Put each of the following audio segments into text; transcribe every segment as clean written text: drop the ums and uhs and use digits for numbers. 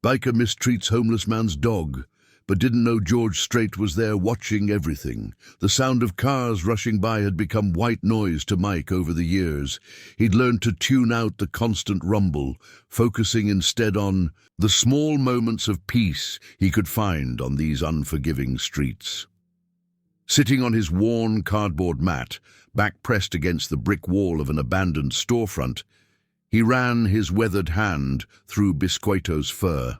Biker mistreats homeless man's dog, but didn't know George Strait was there watching everything. The sound of cars rushing by had become white noise to Mike over the years. He'd learned to tune out the constant rumble, focusing instead on the small moments of peace he could find on these unforgiving streets. Sitting on his worn cardboard mat, back pressed against the brick wall of an abandoned storefront, he ran his weathered hand through Biscoito's fur.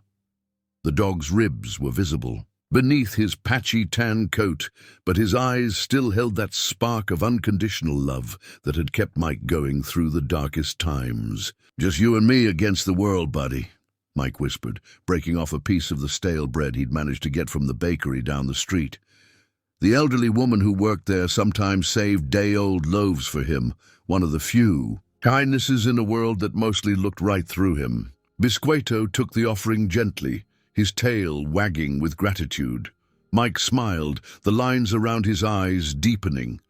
The dog's ribs were visible beneath his patchy tan coat, but his eyes still held that spark of unconditional love that had kept Mike going through the darkest times. "Just you and me against the world, buddy," Mike whispered, breaking off a piece of the stale bread he'd managed to get from the bakery down the street. The elderly woman who worked there sometimes saved day-old loaves for him, one of the few kindnesses in a world that mostly looked right through him. Biscoito took the offering gently, his tail wagging with gratitude. Mike smiled, the lines around his eyes deepening.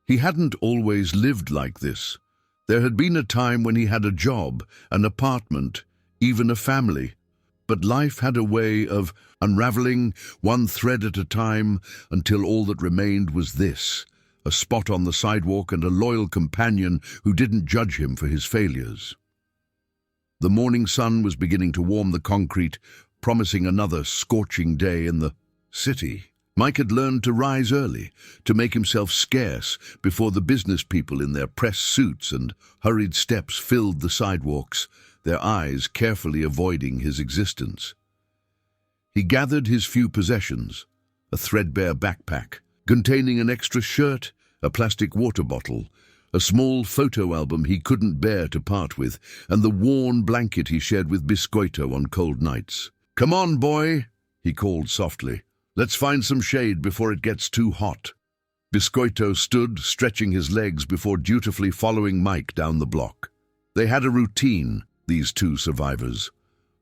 He hadn't always lived like this. There had been a time when he had a job, an apartment, even a family. But life had a way of unraveling one thread at a time until all that remained was this, a spot on the sidewalk and a loyal companion who didn't judge him for his failures. The morning sun was beginning to warm the concrete, promising another scorching day in the city. Mike had learned to rise early, to make himself scarce before the business people in their press suits and hurried steps filled the sidewalks, their eyes carefully avoiding his existence. He gathered his few possessions, a threadbare backpack containing an extra shirt, a plastic water bottle, a small photo album he couldn't bear to part with, and the worn blanket he shared with Biscoito on cold nights. "Come on, boy," he called softly. "Let's find some shade before it gets too hot." Biscoito stood, stretching his legs before dutifully following Mike down the block. They had a routine, these two survivors.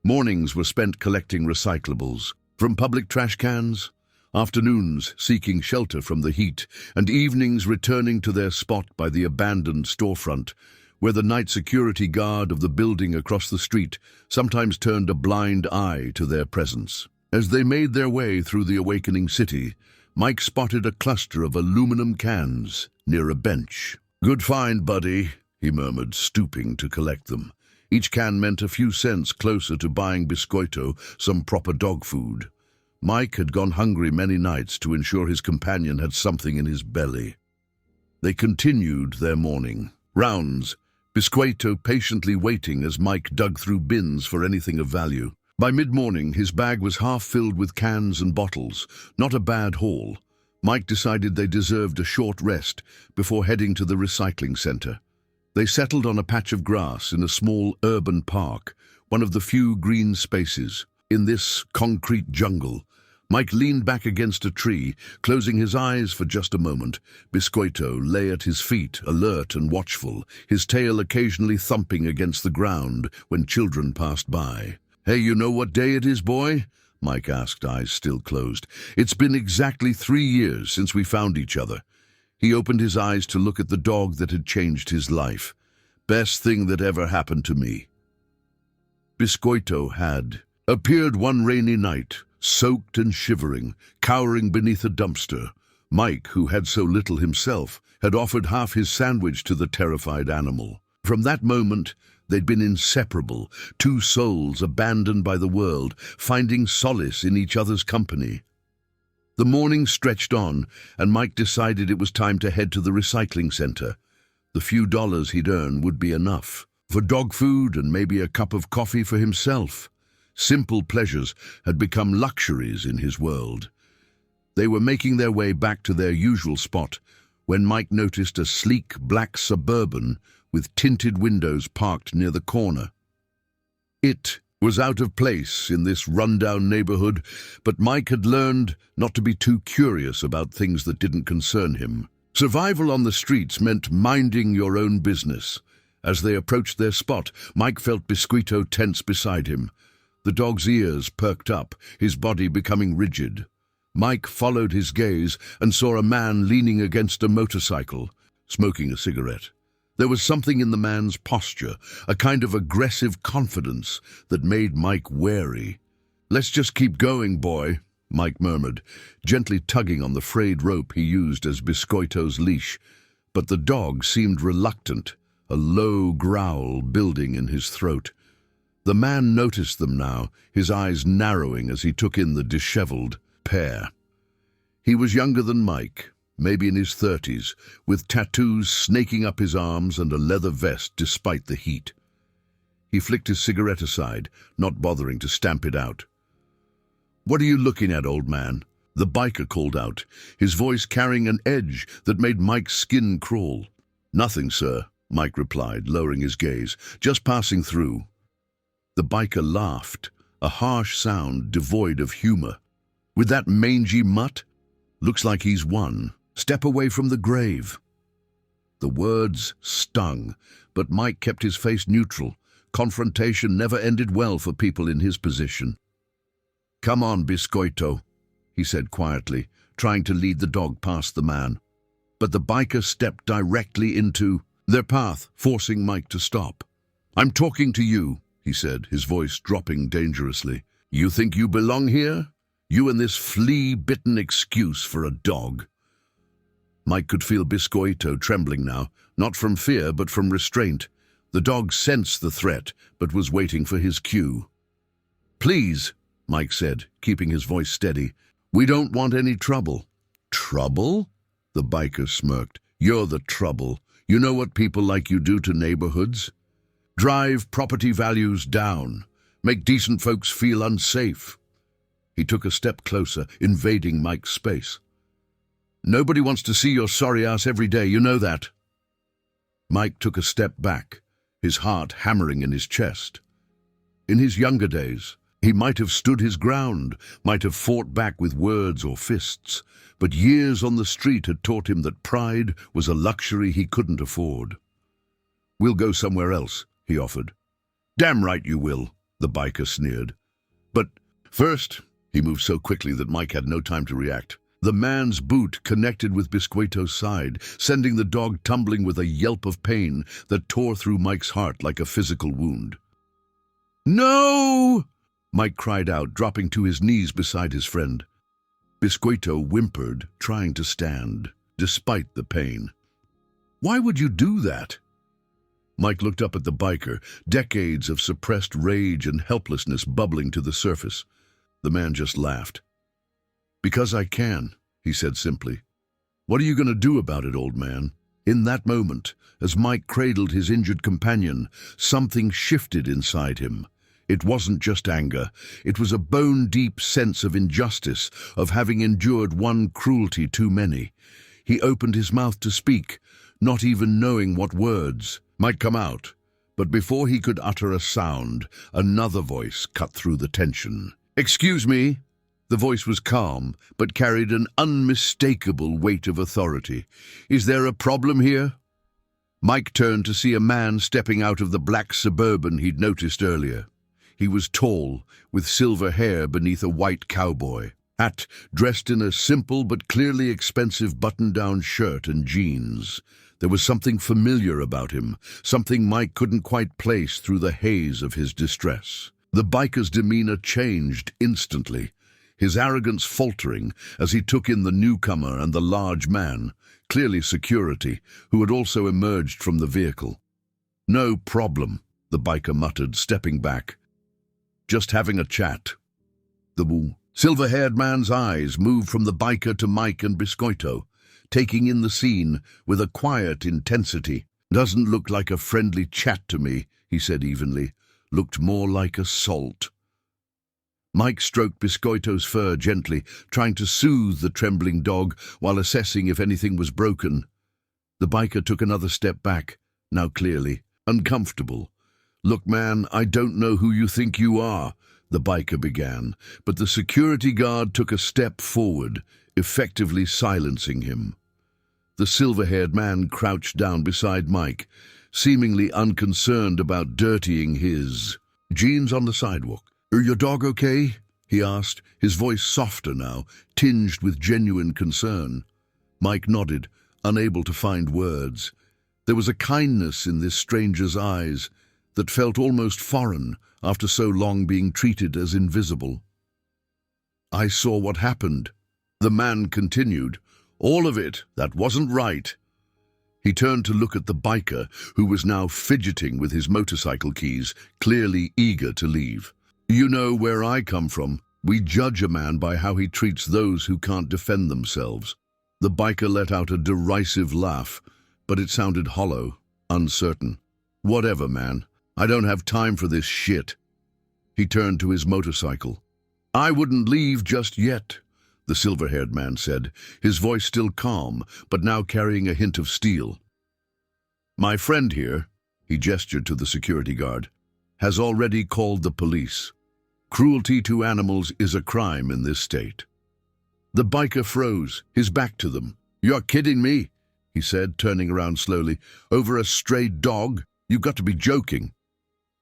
Mornings were spent collecting recyclables from public trash cans, afternoons seeking shelter from the heat, and evenings returning to their spot by the abandoned storefront, where the night security guard of the building across the street sometimes turned a blind eye to their presence. As they made their way through the awakening city, Mike spotted a cluster of aluminum cans near a bench. "Good find, buddy," he murmured, stooping to collect them. Each can meant a few cents closer to buying Biscoito some proper dog food. Mike had gone hungry many nights to ensure his companion had something in his belly. They continued their morning rounds, Biscoito patiently waiting as Mike dug through bins for anything of value. By mid-morning, his bag was half filled with cans and bottles. Not a bad haul. Mike decided they deserved a short rest before heading to the recycling center. They settled on a patch of grass in a small urban park, one of the few green spaces. In this concrete jungle, Mike leaned back against a tree, closing his eyes for just a moment. Biscoito lay at his feet, alert and watchful, his tail occasionally thumping against the ground when children passed by. "Hey, you know what day it is, boy?" Mike asked, eyes still closed. "It's been exactly 3 years since we found each other." He opened his eyes to look at the dog that had changed his life. "Best thing that ever happened to me." Biscoito had appeared one rainy night, soaked and shivering, cowering beneath a dumpster. Mike, who had so little himself, had offered half his sandwich to the terrified animal. From that moment, they'd been inseparable, two souls abandoned by the world, finding solace in each other's company. The morning stretched on, and Mike decided it was time to head to the recycling center. The few dollars he'd earn would be enough for dog food and maybe a cup of coffee for himself. Simple pleasures had become luxuries in his world. They were making their way back to their usual spot when Mike noticed a sleek black Suburban with tinted windows parked near the corner. It was out of place in this rundown neighborhood, but Mike had learned not to be too curious about things that didn't concern him. Survival on the streets meant minding your own business. As they approached their spot, Mike felt Biscoito tense beside him. The dog's ears perked up, his body becoming rigid. Mike followed his gaze and saw a man leaning against a motorcycle, smoking a cigarette. There was something in the man's posture, a kind of aggressive confidence that made Mike wary. "Let's just keep going, boy," Mike murmured, gently tugging on the frayed rope he used as Biscoito's leash. But the dog seemed reluctant, a low growl building in his throat. The man noticed them now, his eyes narrowing as he took in the disheveled pair. He was younger than Mike, maybe in his 30s, with tattoos snaking up his arms and a leather vest despite the heat. He flicked his cigarette aside, not bothering to stamp it out. "What are you looking at, old man?" the biker called out, his voice carrying an edge that made Mike's skin crawl. "Nothing, sir," Mike replied, lowering his gaze. "Just passing through." The biker laughed, a harsh sound devoid of humor. "With that mangy mutt? Looks like he's won. Step away from the grave." The words stung, but Mike kept his face neutral. Confrontation never ended well for people in his position. "Come on, Biscoito," he said quietly, trying to lead the dog past the man. But the biker stepped directly into their path, forcing Mike to stop. "I'm talking to you," he said, his voice dropping dangerously. "You think you belong here? You and this flea-bitten excuse for a dog." Mike could feel Biscoito trembling now, not from fear but from restraint. The dog sensed the threat, but was waiting for his cue. "Please," Mike said, keeping his voice steady. "We don't want any trouble." "Trouble?" the biker smirked. "You're the trouble. You know what people like you do to neighborhoods? Drive property values down, make decent folks feel unsafe." He took a step closer, invading Mike's space. "Nobody wants to see your sorry ass every day, you know that." Mike took a step back, his heart hammering in his chest. In his younger days, he might have stood his ground, might have fought back with words or fists, but years on the street had taught him that pride was a luxury he couldn't afford. "We'll go somewhere else," he offered. "Damn right you will," the biker sneered. "But first," he moved so quickly that Mike had no time to react. The man's boot connected with Biscoito's side, sending the dog tumbling with a yelp of pain that tore through Mike's heart like a physical wound. "No!" Mike cried out, dropping to his knees beside his friend. Biscoito whimpered, trying to stand, despite the pain. "Why would you do that?" Mike looked up at the biker, decades of suppressed rage and helplessness bubbling to the surface. The man just laughed. "Because I can," he said simply. "What are you going to do about it, old man?" In that moment, as Mike cradled his injured companion, something shifted inside him. It wasn't just anger. It was a bone-deep sense of injustice, of having endured one cruelty too many. He opened his mouth to speak, not even knowing what words might come out. But before he could utter a sound, another voice cut through the tension. "Excuse me." The voice was calm, but carried an unmistakable weight of authority. "Is there a problem here?" Mike turned to see a man stepping out of the black Suburban he'd noticed earlier. He was tall, with silver hair beneath a white cowboy hat, dressed in a simple but clearly expensive button-down shirt and jeans. There was something familiar about him, something Mike couldn't quite place through the haze of his distress. The biker's demeanor changed instantly, his arrogance faltering as he took in the newcomer and the large man, clearly security, who had also emerged from the vehicle. "No problem," the biker muttered, stepping back. "Just having a chat." The silver-haired man's eyes moved from the biker to Mike and Biscoito, taking in the scene with a quiet intensity. "Doesn't look like a friendly chat to me," he said evenly. "Looked more like assault." Mike stroked Biscoito's fur gently, trying to soothe the trembling dog while assessing if anything was broken. The biker took another step back, now clearly uncomfortable. "Look, man, I don't know who you think you are," the biker began, but the security guard took a step forward, effectively silencing him. The silver-haired man crouched down beside Mike, seemingly unconcerned about dirtying his jeans on the sidewalk. "Your dog okay?" he asked, his voice softer now, tinged with genuine concern. Mike nodded, unable to find words. There was a kindness in this stranger's eyes that felt almost foreign after so long being treated as invisible. I saw what happened. The man continued. All of it. That wasn't right. He turned to look at the biker, who was now fidgeting with his motorcycle keys, clearly eager to leave. You know where I come from. We judge a man by how he treats those who can't defend themselves. The biker let out a derisive laugh, but it sounded hollow, uncertain. Whatever, man. I don't have time for this shit. He turned to his motorcycle. I wouldn't leave just yet, the silver-haired man said, his voice still calm, but now carrying a hint of steel. My friend here, he gestured to the security guard, has already called the police. Cruelty to animals is a crime in this state. The biker froze, his back to them. You're kidding me, he said, turning around slowly. Over a stray dog? You've got to be joking.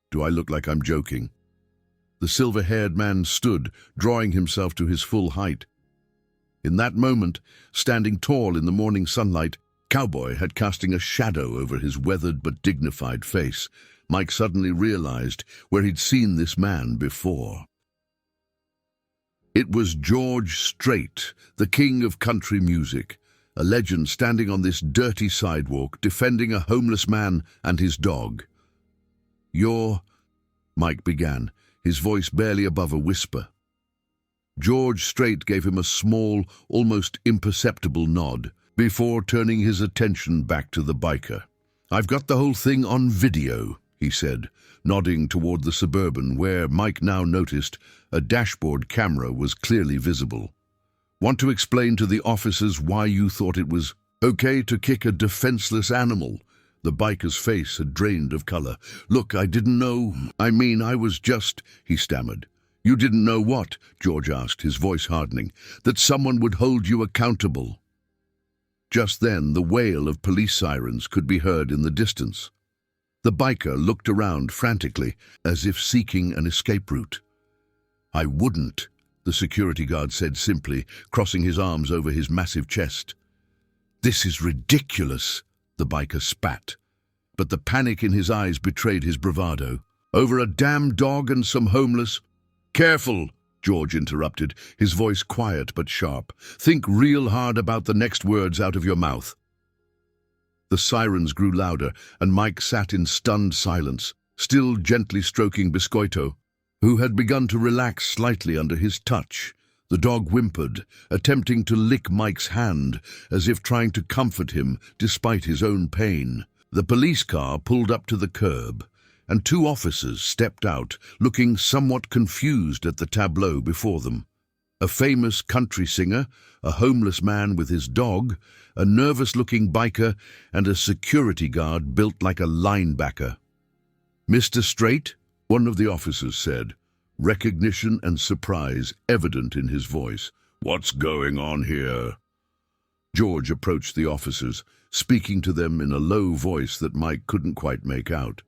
Do I look like I'm joking? The silver-haired man stood, drawing himself to his full height. In that moment, standing tall in the morning sunlight, Cowboy had casting a shadow over his weathered but dignified face. Mike suddenly realized where he'd seen this man before. It was George Strait, the king of country music, a legend standing on this dirty sidewalk, defending a homeless man and his dog. You're... Mike began, his voice barely above a whisper. George Strait gave him a small, almost imperceptible nod, before turning his attention back to the biker. I've got the whole thing on video, he said, nodding toward the Suburban, where Mike now noticed a dashboard camera was clearly visible. Want to explain to the officers why you thought it was okay to kick a defenseless animal? The biker's face had drained of color. Look, I didn't know. I was just, he stammered. You didn't know what? George asked, his voice hardening. That someone would hold you accountable. Just then, the wail of police sirens could be heard in the distance. The biker looked around frantically, as if seeking an escape route. I wouldn't, the security guard said simply, crossing his arms over his massive chest. This is ridiculous, the biker spat, but the panic in his eyes betrayed his bravado. Over a damn dog and some homeless... Careful, George interrupted, his voice quiet but sharp. Think real hard about the next words out of your mouth. The sirens grew louder, and Mike sat in stunned silence, still gently stroking Biscoito, who had begun to relax slightly under his touch. The dog whimpered, attempting to lick Mike's hand, as if trying to comfort him despite his own pain. The police car pulled up to the curb, and two officers stepped out, looking somewhat confused at the tableau before them. A famous country singer, a homeless man with his dog, a nervous-looking biker, and a security guard built like a linebacker. Mr. Strait, one of the officers said, recognition and surprise evident in his voice. What's going on here? George approached the officers, speaking to them in a low voice that Mike couldn't quite make out.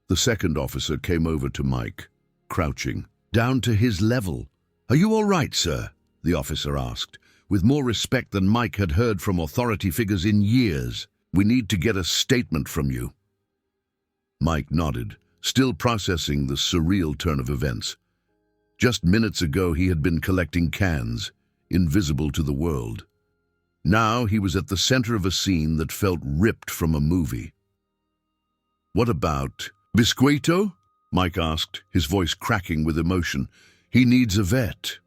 The second officer came over to Mike, crouching, down to his level. Are you all right, sir? The officer asked, with more respect than Mike had heard from authority figures in years. We need to get a statement from you. Mike nodded, still processing the surreal turn of events. Just minutes ago he had been collecting cans, invisible to the world. Now he was at the center of a scene that felt ripped from a movie. What about Biscoito? Mike asked, his voice cracking with emotion. He needs a vet.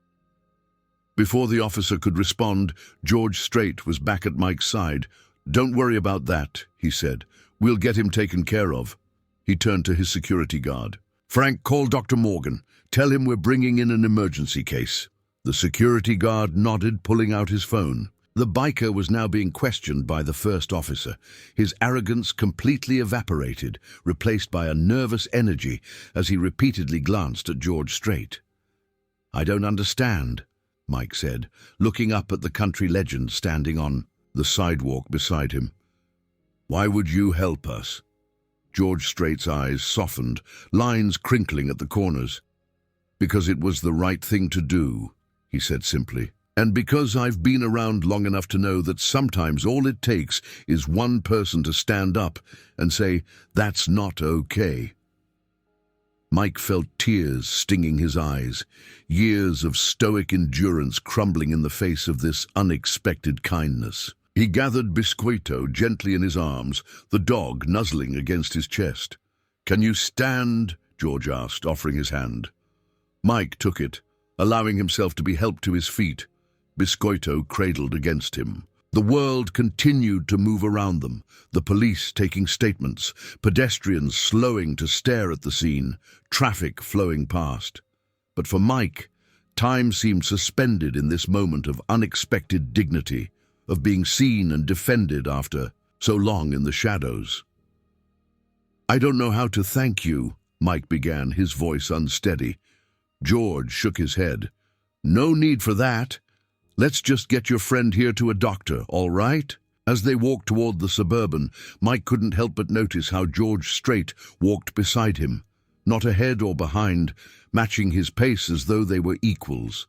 Before the officer could respond, George Strait was back at Mike's side. Don't worry about that, he said. We'll get him taken care of. He turned to his security guard. Frank, call Dr. Morgan. Tell him we're bringing in an emergency case. The security guard nodded, pulling out his phone. The biker was now being questioned by the first officer, his arrogance completely evaporated, replaced by a nervous energy as he repeatedly glanced at George Strait. I don't understand, Mike said, looking up at the country legend standing on the sidewalk beside him. Why would you help us? George Strait's eyes softened, lines crinkling at the corners. Because it was the right thing to do, he said simply. And because I've been around long enough to know that sometimes all it takes is one person to stand up and say, that's not okay. Mike felt tears stinging his eyes, years of stoic endurance crumbling in the face of this unexpected kindness. He gathered Biscoito gently in his arms, the dog nuzzling against his chest. "Can you stand?" George asked, offering his hand. Mike took it, allowing himself to be helped to his feet, Biscoito cradled against him. The world continued to move around them, the police taking statements, pedestrians slowing to stare at the scene, traffic flowing past. But for Mike, time seemed suspended in this moment of unexpected dignity, of being seen and defended after so long in the shadows. "I don't know how to thank you," Mike began, his voice unsteady. George shook his head. "No need for that. Let's just get your friend here to a doctor, all right?" As they walked toward the Suburban, Mike couldn't help but notice how George Strait walked beside him, not ahead or behind, matching his pace as though they were equals.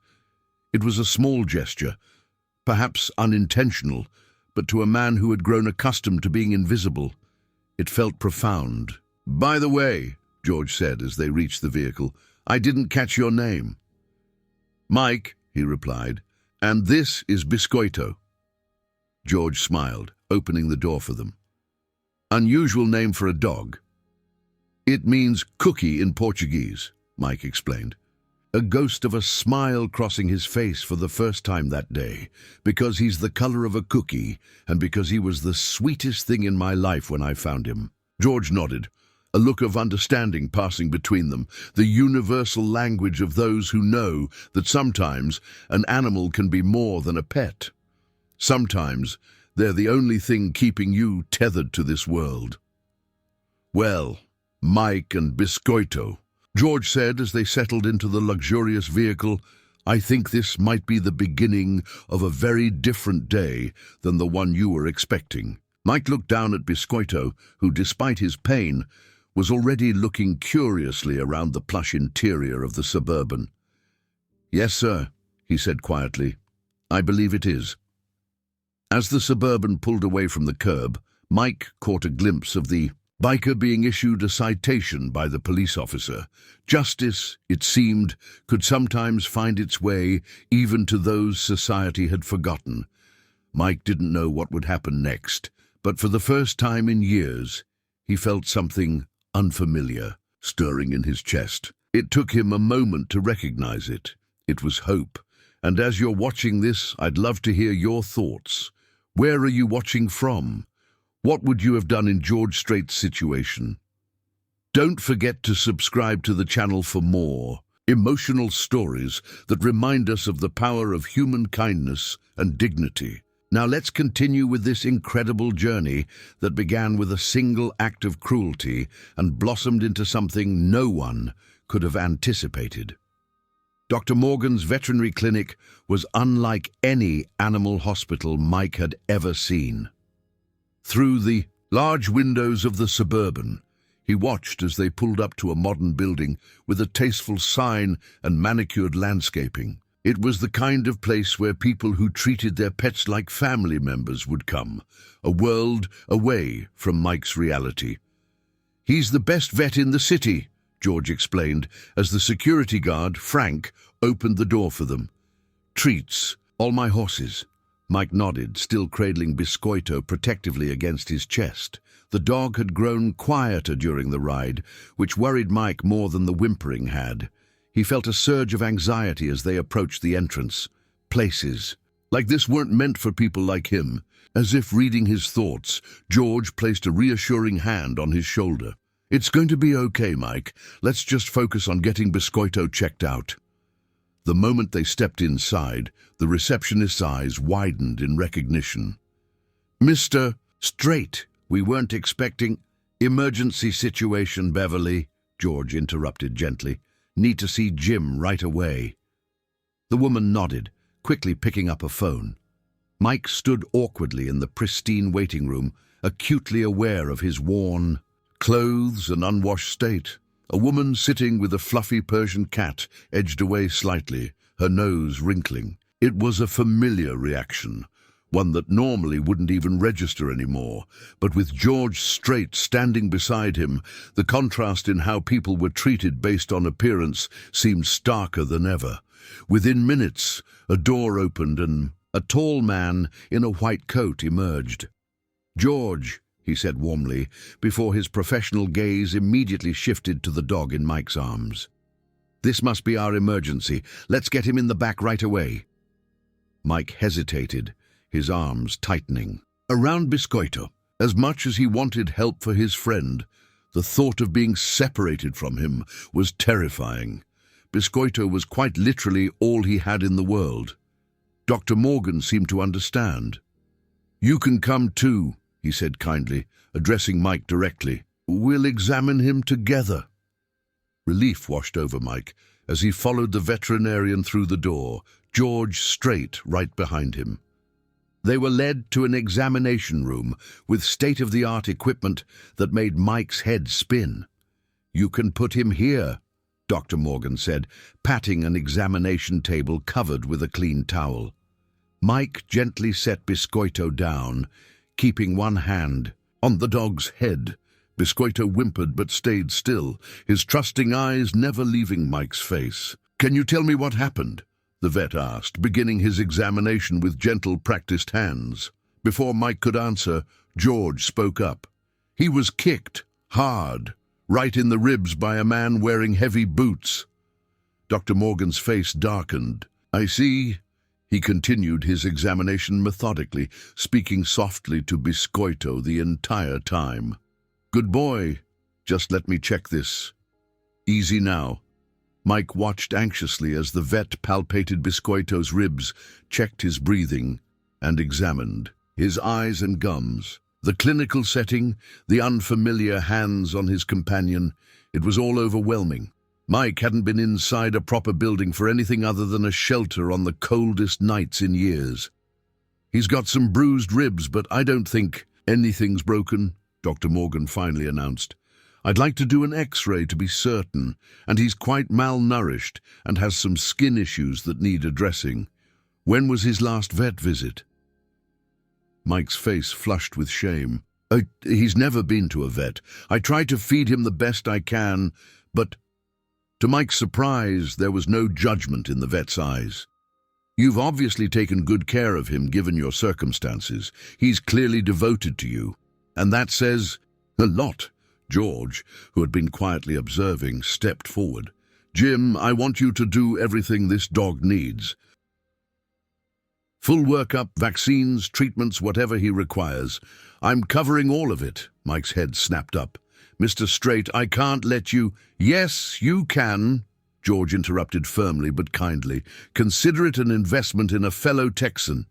It was a small gesture, perhaps unintentional, but to a man who had grown accustomed to being invisible, it felt profound. "By the way," George said as they reached the vehicle, "I didn't catch your name." "Mike," he replied, "and this is Biscoito." George smiled, opening the door for them. "Unusual name for a dog." "It means cookie in Portuguese," Mike explained, a ghost of a smile crossing his face for the first time that day, "because he's the color of a cookie and because he was the sweetest thing in my life when I found him." George nodded, a look of understanding passing between them, the universal language of those who know that sometimes an animal can be more than a pet. Sometimes they're the only thing keeping you tethered to this world. "Well, Mike and Biscoito," George said as they settled into the luxurious vehicle, "I think this might be the beginning of a very different day than the one you were expecting." Mike looked down at Biscoito, who, despite his pain, was already looking curiously around the plush interior of the Suburban. "Yes, sir," he said quietly. "I believe it is." As the Suburban pulled away from the curb, Mike caught a glimpse of the biker being issued a citation by the police officer. Justice, it seemed, could sometimes find its way even to those society had forgotten. Mike didn't know what would happen next, but for the first time in years, he felt something unfamiliar stirring in his chest. It took him a moment to recognize it. It was hope. And as you're watching this, I'd love to hear your thoughts. Where are you watching from? What would you have done in George Strait's situation? Don't forget to subscribe to the channel for more emotional stories that remind us of the power of human kindness and dignity. Now let's continue with this incredible journey that began with a single act of cruelty and blossomed into something no one could have anticipated. Dr. Morgan's veterinary clinic was unlike any animal hospital Mike had ever seen. Through the large windows of the Suburban, he watched as they pulled up to a modern building with a tasteful sign and manicured landscaping. It was the kind of place where people who treated their pets like family members would come, a world away from Mike's reality. "He's the best vet in the city," George explained as the security guard, Frank, opened the door for them. "Treats, all my horses." Mike nodded, still cradling Biscoito protectively against his chest. The dog had grown quieter during the ride, which worried Mike more than the whimpering had. He felt a surge of anxiety as they approached the entrance. Places like this weren't meant for people like him. As if reading his thoughts, George placed a reassuring hand on his shoulder. "It's going to be okay, Mike. Let's just focus on getting Biscoito checked out." The moment they stepped inside, the receptionist's eyes widened in recognition. "Mr. Strait, we weren't expecting—" "Emergency situation, Beverly," George interrupted gently. "Need to see Jim right away." The woman nodded, quickly picking up a phone. Mike stood awkwardly in the pristine waiting room, acutely aware of his worn clothes and unwashed state. A woman sitting with a fluffy Persian cat edged away slightly, her nose wrinkling. It was a familiar reaction, one that normally wouldn't even register anymore. But with George Strait standing beside him, the contrast in how people were treated based on appearance seemed starker than ever. Within minutes, a door opened and a tall man in a white coat emerged. "George," he said warmly, before his professional gaze immediately shifted to the dog in Mike's arms. "This must be our emergency. Let's get him in the back right away." Mike hesitated, his arms tightening. Around Biscoito, as much as he wanted help for his friend, the thought of being separated from him was terrifying. Biscoito was quite literally all he had in the world. Dr. Morgan seemed to understand. "You can come too," he said kindly, addressing Mike directly. "We'll examine him together." Relief washed over Mike as he followed the veterinarian through the door, George Strait right behind him. They were led to an examination room with state-of-the-art equipment that made Mike's head spin. "You can put him here," Dr. Morgan said, patting an examination table covered with a clean towel. Mike gently set Biscoito down, keeping one hand on the dog's head. Biscoito whimpered but stayed still, his trusting eyes never leaving Mike's face. "Can you tell me what happened?" the vet asked, beginning his examination with gentle, practiced hands. Before Mike could answer, George spoke up. "He was kicked, hard, right in the ribs by a man wearing heavy boots." Dr. Morgan's face darkened. "I see." He continued his examination methodically, speaking softly to Biscoito the entire time. "Good boy. Just let me check this. Easy now." Mike watched anxiously as the vet palpated Biscoito's ribs, checked his breathing, and examined his eyes and gums. The clinical setting, the unfamiliar hands on his companion, it was all overwhelming. Mike hadn't been inside a proper building for anything other than a shelter on the coldest nights in years. "He's got some bruised ribs, but I don't think anything's broken," Dr. Morgan finally announced. "I'd like to do an X-ray to be certain, and he's quite malnourished and has some skin issues that need addressing. When was his last vet visit?" Mike's face flushed with shame. He's never been to a vet. I try to feed him the best I can, but..." To Mike's surprise, there was no judgment in the vet's eyes. "You've obviously taken good care of him given your circumstances. He's clearly devoted to you. And that says a lot." George, who had been quietly observing, stepped forward. "Jim, I want you to do everything this dog needs. Full workup, vaccines, treatments, whatever he requires. I'm covering all of it." Mike's head snapped up. "Mr. Strait, I can't let you—" "Yes, you can," George interrupted firmly but kindly. "Consider it an investment in a fellow Texan."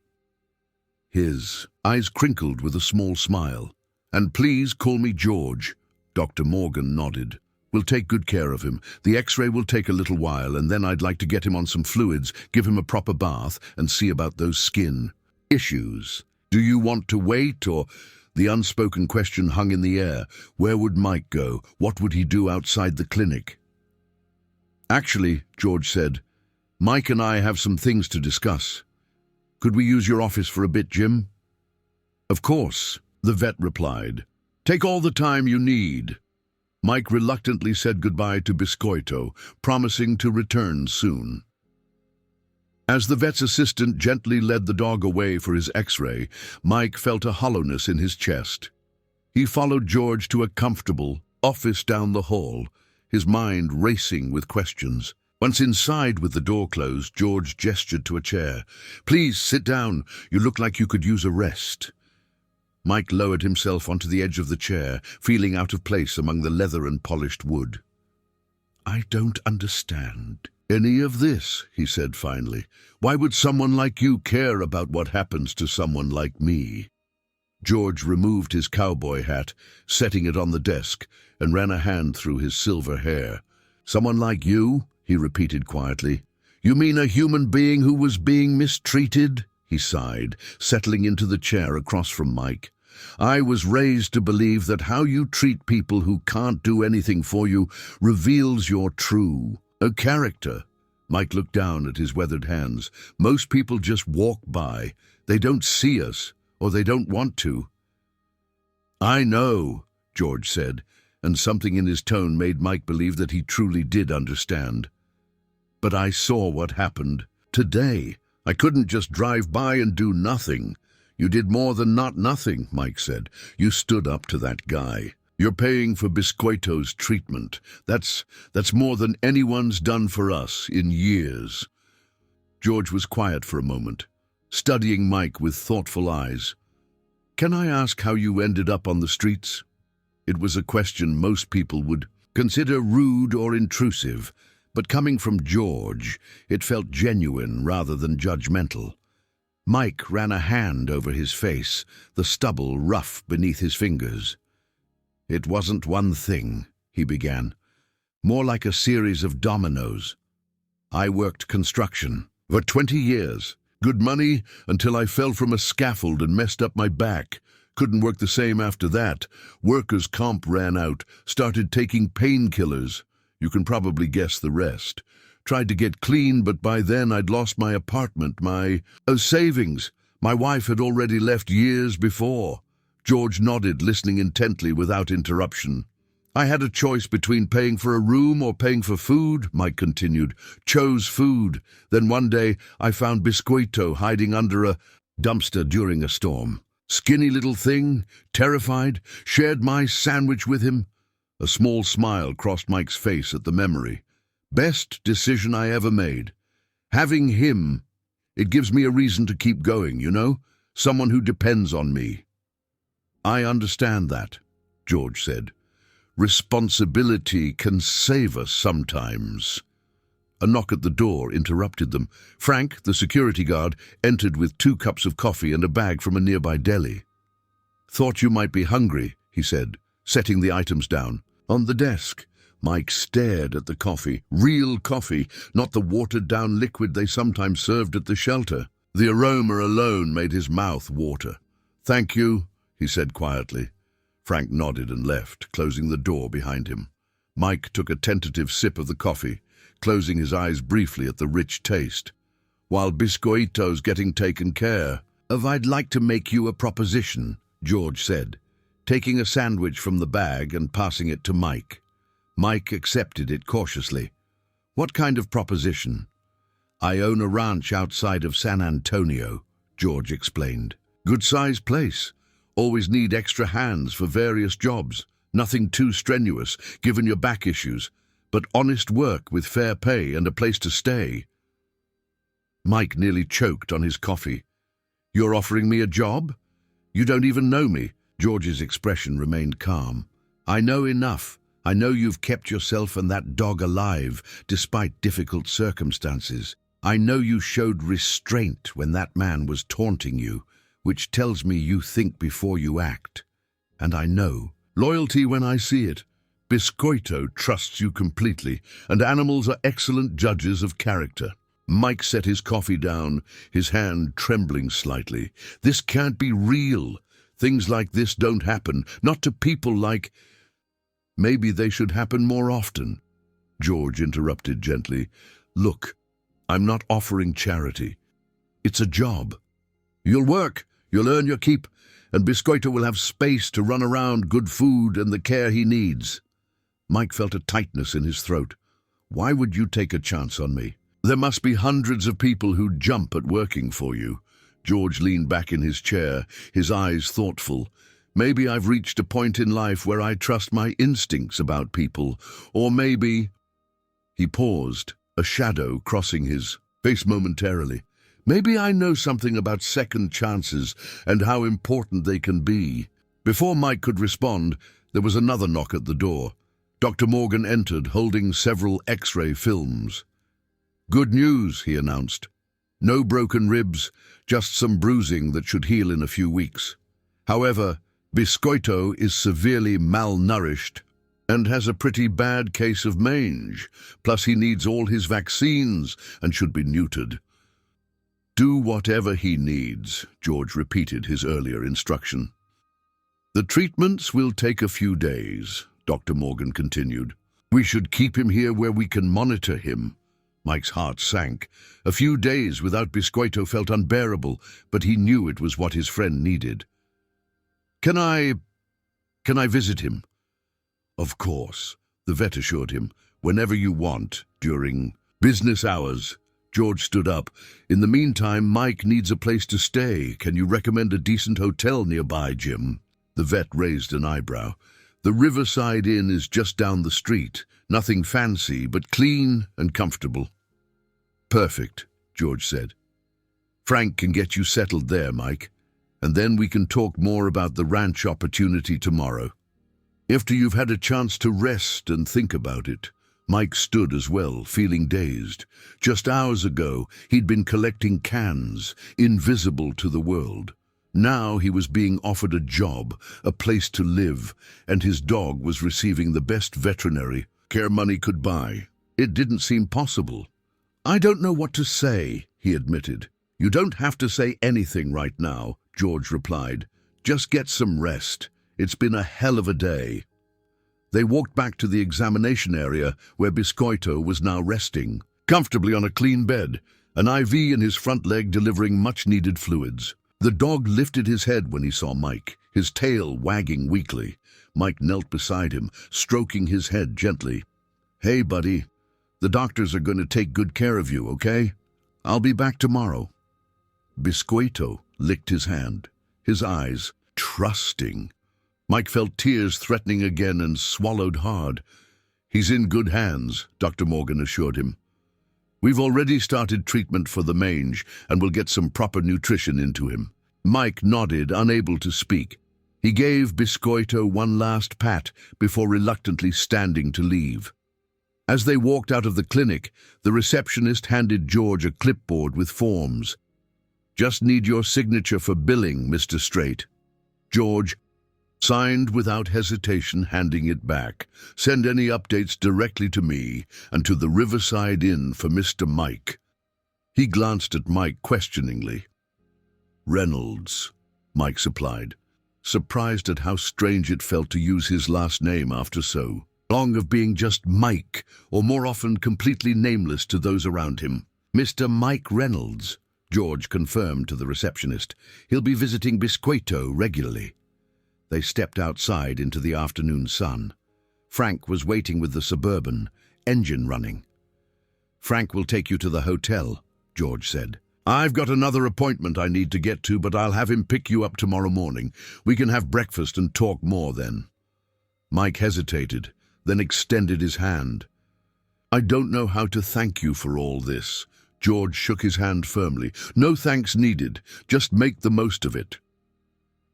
His eyes crinkled with a small smile. "And please call me George." Dr. Morgan nodded. "We'll take good care of him. The X-ray will take a little while, and then I'd like to get him on some fluids, give him a proper bath, and see about those skin issues. Do you want to wait, or—" The unspoken question hung in the air. Where would Mike go? What would he do outside the clinic? "Actually," George said, "Mike and I have some things to discuss. Could we use your office for a bit, Jim?" "Of course," the vet replied. "Take all the time you need." Mike reluctantly said goodbye to Biscoito, promising to return soon. As the vet's assistant gently led the dog away for his X-ray, Mike felt a hollowness in his chest. He followed George to a comfortable office down the hall, his mind racing with questions. Once inside with the door closed, George gestured to a chair. "Please sit down. You look like you could use a rest." Mike lowered himself onto the edge of the chair, feeling out of place among the leather and polished wood. "I don't understand any of this," he said finally. "Why would someone like you care about what happens to someone like me?" George removed his cowboy hat, setting it on the desk, and ran a hand through his silver hair. "Someone like you?" he repeated quietly. "You mean a human being who was being mistreated?" He sighed, settling into the chair across from Mike. "I was raised to believe that how you treat people who can't do anything for you reveals your true character. Mike looked down at his weathered hands. Most people just walk by. They don't see us, or they don't want to. I know, George said, and something in his tone made Mike believe that he truly did understand. But I saw what happened today. I couldn't just drive by and do nothing. You did more than not nothing, Mike said. You stood up to that guy. You're paying for Biscoito's treatment. That's more than anyone's done for us in years. George was quiet for a moment, studying Mike with thoughtful eyes. Can I ask how you ended up on the streets? It was a question most people would consider rude or intrusive, but coming from George, it felt genuine rather than judgmental. Mike ran a hand over his face, the stubble rough beneath his fingers. It wasn't one thing, he began, more like a series of dominoes. I worked construction for 20 years. Good money until I fell from a scaffold and messed up my back. Couldn't work the same after that. Workers' comp ran out, started taking painkillers. You can probably guess the rest. Tried to get clean, but by then I'd lost my apartment, my savings. My wife had already left years before. George nodded, listening intently without interruption. I had a choice between paying for a room or paying for food, Mike continued. Chose food. Then one day I found Biscoito hiding under a dumpster during a storm. Skinny little thing, terrified, shared my sandwich with him. A small smile crossed Mike's face at the memory. Best decision I ever made. Having him, it gives me a reason to keep going, you know? Someone who depends on me. I understand that, George said. Responsibility can save us sometimes. A knock at the door interrupted them. Frank, the security guard, entered with 2 cups of coffee and a bag from a nearby deli. Thought you might be hungry, he said, setting the items down. On the desk, Mike stared at the coffee. Real coffee, not the watered-down liquid they sometimes served at the shelter. The aroma alone made his mouth water. Thank you, he said quietly. Frank nodded and left, closing the door behind him. Mike took a tentative sip of the coffee, closing his eyes briefly at the rich taste. While Biscoito's getting taken care of, I'd like to make you a proposition, George said, taking a sandwich from the bag and passing it to Mike. Mike accepted it cautiously. What kind of proposition? I own a ranch outside of San Antonio, George explained. Good-sized place. Always need extra hands for various jobs. Nothing too strenuous, given your back issues, but honest work with fair pay and a place to stay. Mike nearly choked on his coffee. You're offering me a job? You don't even know me. George's expression remained calm. I know enough. I know you've kept yourself and that dog alive, despite difficult circumstances. I know you showed restraint when that man was taunting you, which tells me you think before you act. And I know loyalty when I see it. Biscoito trusts you completely, and animals are excellent judges of character. Mike set his coffee down, his hand trembling slightly. This can't be real. Things like this don't happen, not to people like... Maybe they should happen more often. George interrupted gently. Look, I'm not offering charity. It's a job. You'll work, you'll earn your keep, and Biscoito will have space to run around, good food, and the care he needs. Mike felt a tightness in his throat. Why would you take a chance on me? There must be hundreds of people who'd jump at working for you. George leaned back in his chair, his eyes thoughtful. Maybe I've reached a point in life where I trust my instincts about people, or maybe... He paused, a shadow crossing his face momentarily. Maybe I know something about second chances and how important they can be. Before Mike could respond, there was another knock at the door. Dr. Morgan entered, holding several X-ray films. Good news, he announced. No broken ribs, just some bruising that should heal in a few weeks. However, Biscoito is severely malnourished and has a pretty bad case of mange, plus he needs all his vaccines and should be neutered. Do whatever he needs, George repeated his earlier instruction. The treatments will take a few days, Dr. Morgan continued. We should keep him here where we can monitor him. Mike's heart sank. A few days without Biscoito felt unbearable, but he knew it was what his friend needed. Can I visit him?" "Of course," the vet assured him. "Whenever you want, during business hours." George stood up. "In the meantime, Mike needs a place to stay. Can you recommend a decent hotel nearby, Jim?" The vet raised an eyebrow. "The Riverside Inn is just down the street. Nothing fancy, but clean and comfortable." "Perfect," George said. "Frank can get you settled there, Mike, and then we can talk more about the ranch opportunity tomorrow." After you've had a chance to rest and think about it, Mike stood as well, feeling dazed. Just hours ago, he'd been collecting cans, invisible to the world. Now he was being offered a job, a place to live, and his dog was receiving the best veterinary care money could buy. It didn't seem possible. "I don't know what to say," he admitted. "You don't have to say anything right now," George replied. "Just get some rest. It's been a hell of a day." They walked back to the examination area where Biscoito was now resting, comfortably on a clean bed, an IV in his front leg delivering much-needed fluids. The dog lifted his head when he saw Mike, his tail wagging weakly. Mike knelt beside him, stroking his head gently. "Hey, buddy, the doctors are going to take good care of you, okay? I'll be back tomorrow." Biscoito licked his hand, his eyes trusting. Mike felt tears threatening again and swallowed hard. "He's in good hands," Dr. Morgan assured him. "We've already started treatment for the mange and will get some proper nutrition into him." Mike nodded, unable to speak. He gave Biscoito one last pat before reluctantly standing to leave. As they walked out of the clinic, the receptionist handed George a clipboard with forms. "Just need your signature for billing, Mr. Strait." George signed without hesitation, handing it back. "Send any updates directly to me and to the Riverside Inn for Mr. Mike." He glanced at Mike questioningly. "Reynolds," Mike supplied, surprised at how strange it felt to use his last name after so long of being just Mike, or more often completely nameless to those around him. "Mr. Mike Reynolds," George confirmed to the receptionist. "He'll be visiting Biscoito regularly." They stepped outside into the afternoon sun. Frank was waiting with the Suburban, engine running. "Frank will take you to the hotel," George said. "I've got another appointment I need to get to, but I'll have him pick you up tomorrow morning. We can have breakfast and talk more then." Mike hesitated, then extended his hand. "I don't know how to thank you for all this." George shook his hand firmly. "No thanks needed. Just make the most of it."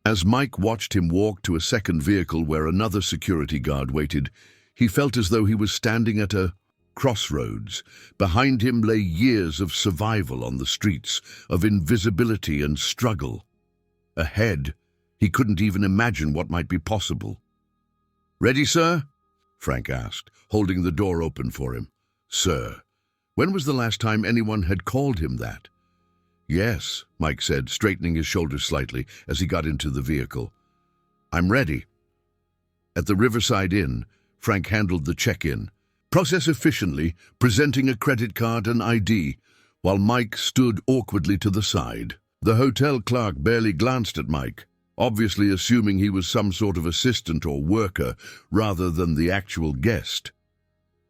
As Mike watched him walk to a second vehicle where another security guard waited, he felt as though he was standing at a crossroads. Behind him lay years of survival on the streets, of invisibility and struggle. Ahead, he couldn't even imagine what might be possible. "Ready, sir?" Frank asked, holding the door open for him. "Sir." When was the last time anyone had called him that? "Yes," Mike said, straightening his shoulders slightly as he got into the vehicle. "I'm ready." At the Riverside Inn, Frank handled the check-in. Process efficiently, presenting a credit card and ID, while Mike stood awkwardly to the side. The hotel clerk barely glanced at Mike, obviously assuming he was some sort of assistant or worker rather than the actual guest.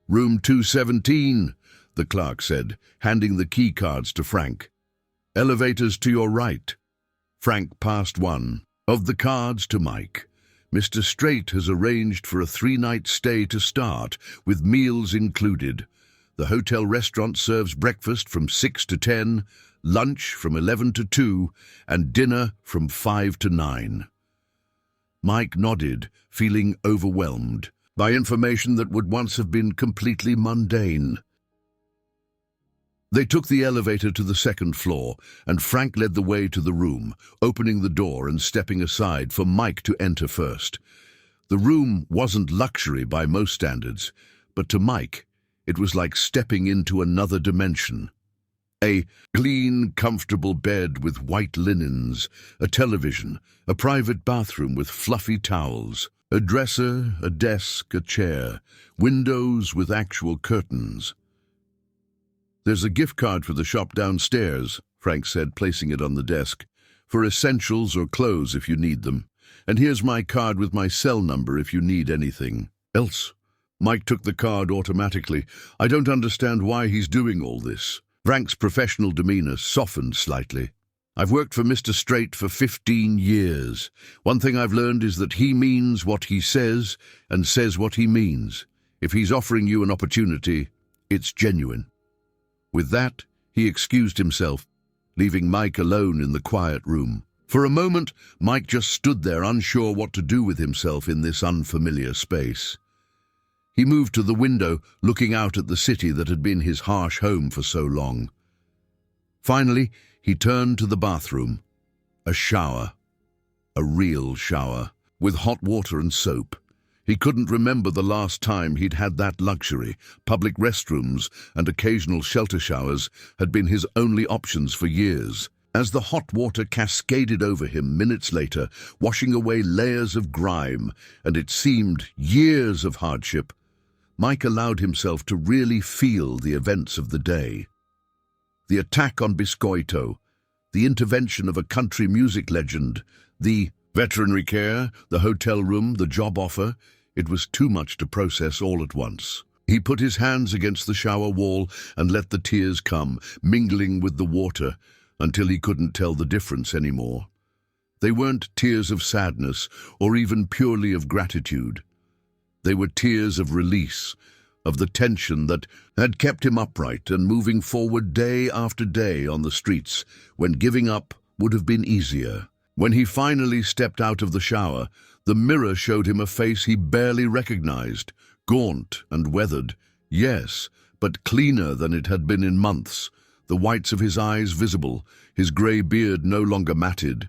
"Room 217, the clerk said, handing the key cards to Frank. "Elevators to your right." Frank passed one of the cards to Mike. "Mr. Strait has arranged for a 3-night stay to start, with meals included. The hotel restaurant serves breakfast from 6 to 10, lunch from 11 to 2, and dinner from 5 to 9. Mike nodded, feeling overwhelmed by information that would once have been completely mundane. They took the elevator to the second floor, and Frank led the way to the room, opening the door and stepping aside for Mike to enter first. The room wasn't luxury by most standards, but to Mike, it was like stepping into another dimension. A clean, comfortable bed with white linens, a television, a private bathroom with fluffy towels, a dresser, a desk, a chair, windows with actual curtains. "There's a gift card for the shop downstairs," Frank said, placing it on the desk, "for essentials or clothes if you need them. And here's my card with my cell number if you need anything else." Mike took the card automatically. "I don't understand why he's doing all this." Frank's professional demeanor softened slightly. "I've worked for Mr. Strait for 15 years. One thing I've learned is that he means what he says and says what he means. If he's offering you an opportunity, it's genuine." With that, he excused himself, leaving Mike alone in the quiet room. For a moment, Mike just stood there, unsure what to do with himself in this unfamiliar space. He moved to the window, looking out at the city that had been his harsh home for so long. Finally, he turned to the bathroom. A shower. A real shower, with hot water and soap. He couldn't remember the last time he'd had that luxury. Public restrooms and occasional shelter showers had been his only options for years. As the hot water cascaded over him minutes later, washing away layers of grime, and it seemed years of hardship, Mike allowed himself to really feel the events of the day. The attack on Biscoito, the intervention of a country music legend, the veterinary care, the hotel room, the job offer. It was too much to process all at once. He put his hands against the shower wall and let the tears come, mingling with the water, until he couldn't tell the difference anymore. They weren't tears of sadness or even purely of gratitude. They were tears of release, of the tension that had kept him upright and moving forward day after day on the streets, when giving up would have been easier. When he finally stepped out of the shower, the mirror showed him a face he barely recognized, gaunt and weathered, yes, but cleaner than it had been in months, the whites of his eyes visible, his grey beard no longer matted.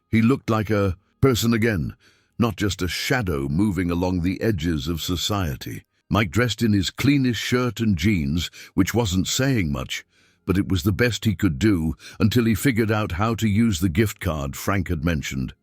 He looked like a person again, not just a shadow moving along the edges of society. Mike dressed in his cleanest shirt and jeans, which wasn't saying much, but it was the best he could do until he figured out how to use the gift card Frank had mentioned.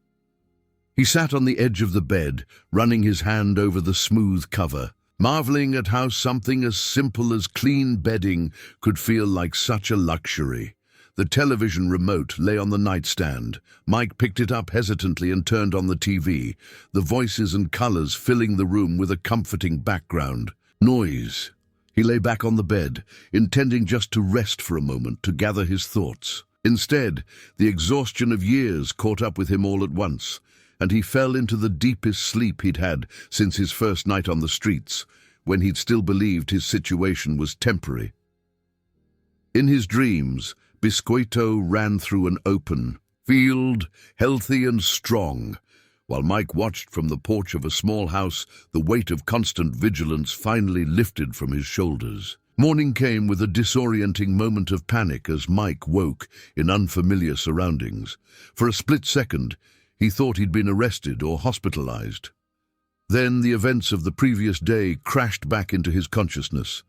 He sat on the edge of the bed, running his hand over the smooth cover, marveling at how something as simple as clean bedding could feel like such a luxury. The television remote lay on the nightstand. Mike picked it up hesitantly and turned on the TV, the voices and colors filling the room with a comforting background noise. He lay back on the bed, intending just to rest for a moment, to gather his thoughts. Instead, the exhaustion of years caught up with him all at once, and he fell into the deepest sleep he'd had since his first night on the streets, when he'd still believed his situation was temporary. In his dreams, Biscoito ran through an open field, healthy and strong. While Mike watched from the porch of a small house, the weight of constant vigilance finally lifted from his shoulders. Morning came with a disorienting moment of panic as Mike woke in unfamiliar surroundings. For a split second, he thought he'd been arrested or hospitalized. Then the events of the previous day crashed back into his consciousness,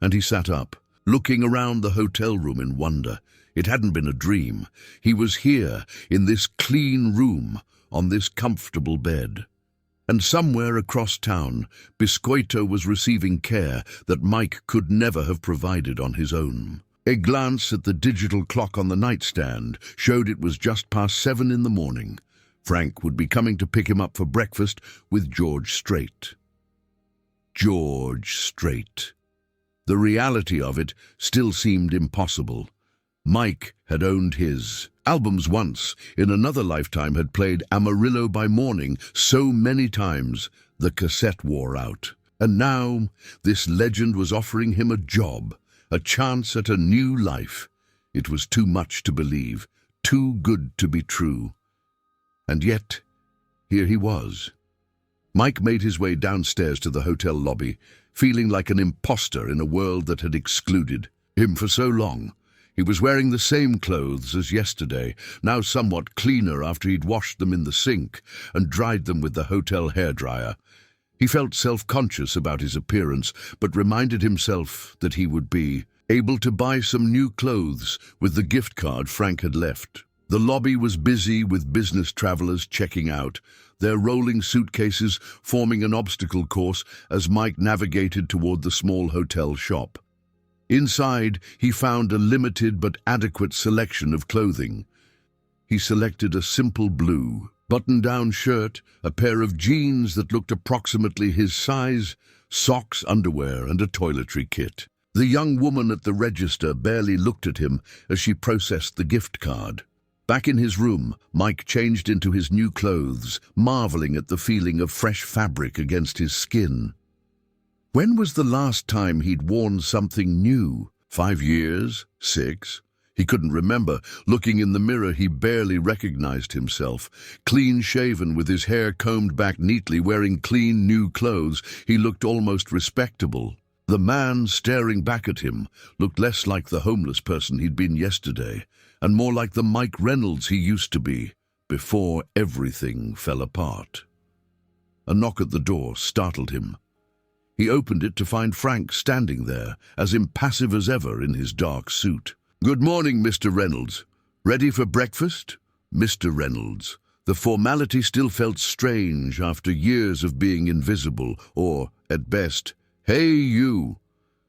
and he sat up, looking around the hotel room in wonder. It hadn't been a dream. He was here, in this clean room, on this comfortable bed. And somewhere across town, Biscoito was receiving care that Mike could never have provided on his own. A glance at the digital clock on the nightstand showed it was just past 7 in the morning. Frank would be coming to pick him up for breakfast with George Strait. George Strait. The reality of it still seemed impossible. Mike had owned his albums once, in another lifetime had played Amarillo by Morning so many times the cassette wore out. And now this legend was offering him a job, a chance at a new life. It was too much to believe, too good to be true. And yet, here he was. Mike made his way downstairs to the hotel lobby, feeling like an imposter in a world that had excluded him for so long. He was wearing the same clothes as yesterday, now somewhat cleaner after he'd washed them in the sink and dried them with the hotel hairdryer. He felt self-conscious about his appearance, but reminded himself that he would be able to buy some new clothes with the gift card Frank had left. The lobby was busy with business travelers checking out, their rolling suitcases forming an obstacle course as Mike navigated toward the small hotel shop. Inside, he found a limited but adequate selection of clothing. He selected a simple blue, button-down shirt, a pair of jeans that looked approximately his size, socks, underwear, and a toiletry kit. The young woman at the register barely looked at him as she processed the gift card. Back in his room, Mike changed into his new clothes, marveling at the feeling of fresh fabric against his skin. When was the last time he'd worn something new? 5 years? 6? He couldn't remember. Looking in the mirror, he barely recognized himself. Clean-shaven, with his hair combed back neatly, wearing clean, new clothes, he looked almost respectable. The man staring back at him looked less like the homeless person he'd been yesterday, and more like the Mike Reynolds he used to be, before everything fell apart. A knock at the door startled him. He opened it to find Frank standing there, as impassive as ever in his dark suit. "Good morning, Mr. Reynolds. Ready for breakfast?" Mr. Reynolds. The formality still felt strange after years of being invisible, or, at best, "Hey, you."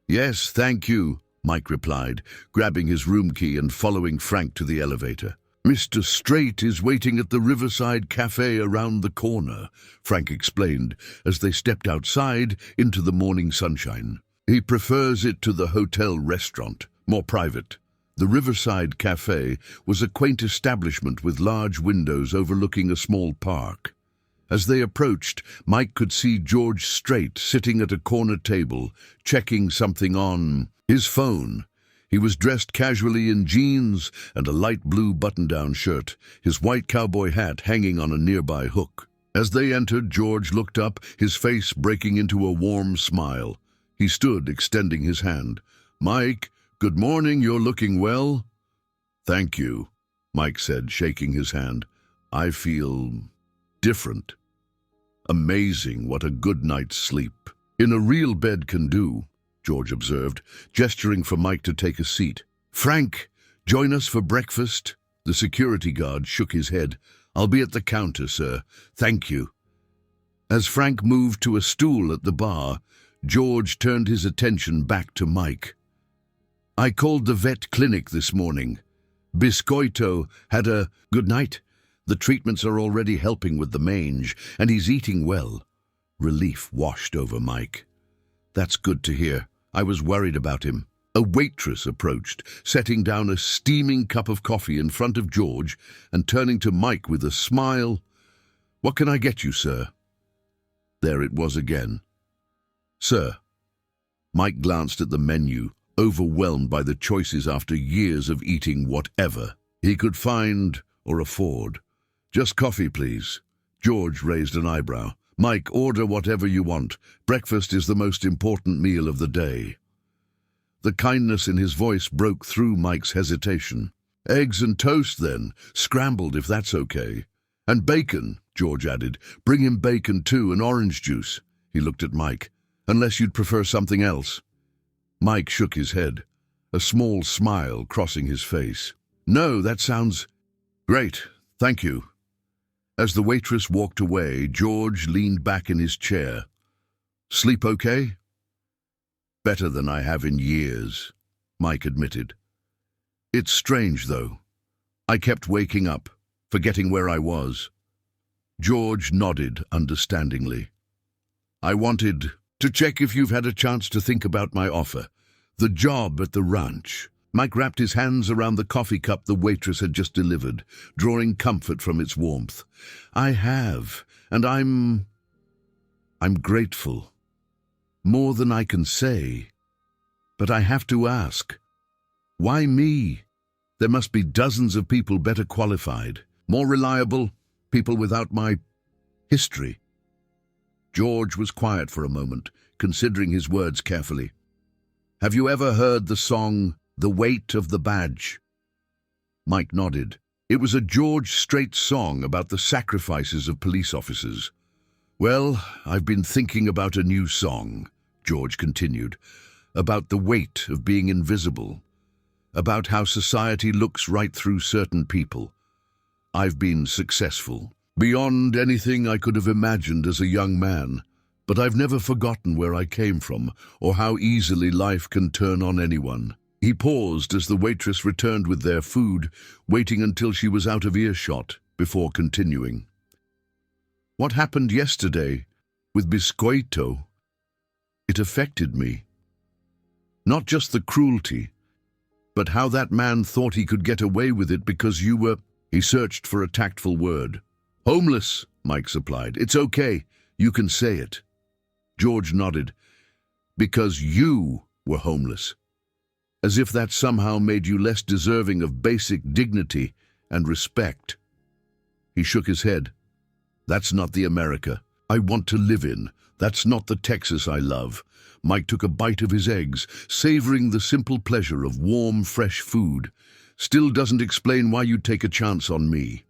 "Yes, thank you," Mike replied, grabbing his room key and following Frank to the elevator. "Mr. Strait is waiting at the Riverside Cafe around the corner," Frank explained as they stepped outside into the morning sunshine. "He prefers it to the hotel restaurant, more private." The Riverside Cafe was a quaint establishment with large windows overlooking a small park. As they approached, Mike could see George Strait sitting at a corner table, checking something on his phone. He was dressed casually in jeans and a light blue button-down shirt, his white cowboy hat hanging on a nearby hook. As they entered, George looked up, his face breaking into a warm smile. He stood, extending his hand. "Mike, good morning, you're looking well." "Thank you," Mike said, shaking his hand. "I feel different. Amazing what a good night's sleep in a real bed can do," George observed, gesturing for Mike to take a seat. "Frank, join us for breakfast?" The security guard shook his head. "I'll be at the counter, sir. Thank you." As Frank moved to a stool at the bar, George turned his attention back to Mike. "I called the vet clinic this morning. Biscoito had a good night. The treatments are already helping with the mange, and he's eating well." Relief washed over Mike. "That's good to hear. I was worried about him." A waitress approached, setting down a steaming cup of coffee in front of George and turning to Mike with a smile. "What can I get you, sir?" There it was again. "Sir." Mike glanced at the menu, overwhelmed by the choices after years of eating whatever he could find or afford. "Just coffee, please." George raised an eyebrow. "Mike, order whatever you want. Breakfast is the most important meal of the day." The kindness in his voice broke through Mike's hesitation. "Eggs and toast, then. Scrambled, if that's okay. And bacon," George added. "Bring him bacon, too, and orange juice." He looked at Mike. "Unless you'd prefer something else." Mike shook his head, a small smile crossing his face. "No, that sounds great. Thank you." As the waitress walked away, George leaned back in his chair. "Sleep okay?" "Better than I have in years," Mike admitted. "It's strange, though. I kept waking up, forgetting where I was." George nodded understandingly. "I wanted to check if you've had a chance to think about my offer. The job at the ranch." Mike wrapped his hands around the coffee cup the waitress had just delivered, drawing comfort from its warmth. "I have, and I'm grateful. More than I can say. But I have to ask, why me? There must be dozens of people better qualified, more reliable, people without my history." George was quiet for a moment, considering his words carefully. "Have you ever heard the song, 'The Weight of the Badge'?" Mike nodded. It was a George Strait song about the sacrifices of police officers. "Well, I've been thinking about a new song," George continued, "about the weight of being invisible, about how society looks right through certain people. I've been successful, beyond anything I could have imagined as a young man. but I've never forgotten where I came from or how easily life can turn on anyone." He paused as the waitress returned with their food, waiting until she was out of earshot before continuing. "What happened yesterday with Biscoito, it affected me. Not just the cruelty, but how that man thought he could get away with it because you were—" He searched for a tactful word. "Homeless," Mike supplied. "It's okay. You can say it." George nodded. "Because you were homeless. As if that somehow made you less deserving of basic dignity and respect." He shook his head. "That's not the America I want to live in. That's not the Texas I love." Mike took a bite of his eggs, savoring the simple pleasure of warm, fresh food. "Still doesn't explain why you'd take a chance on me."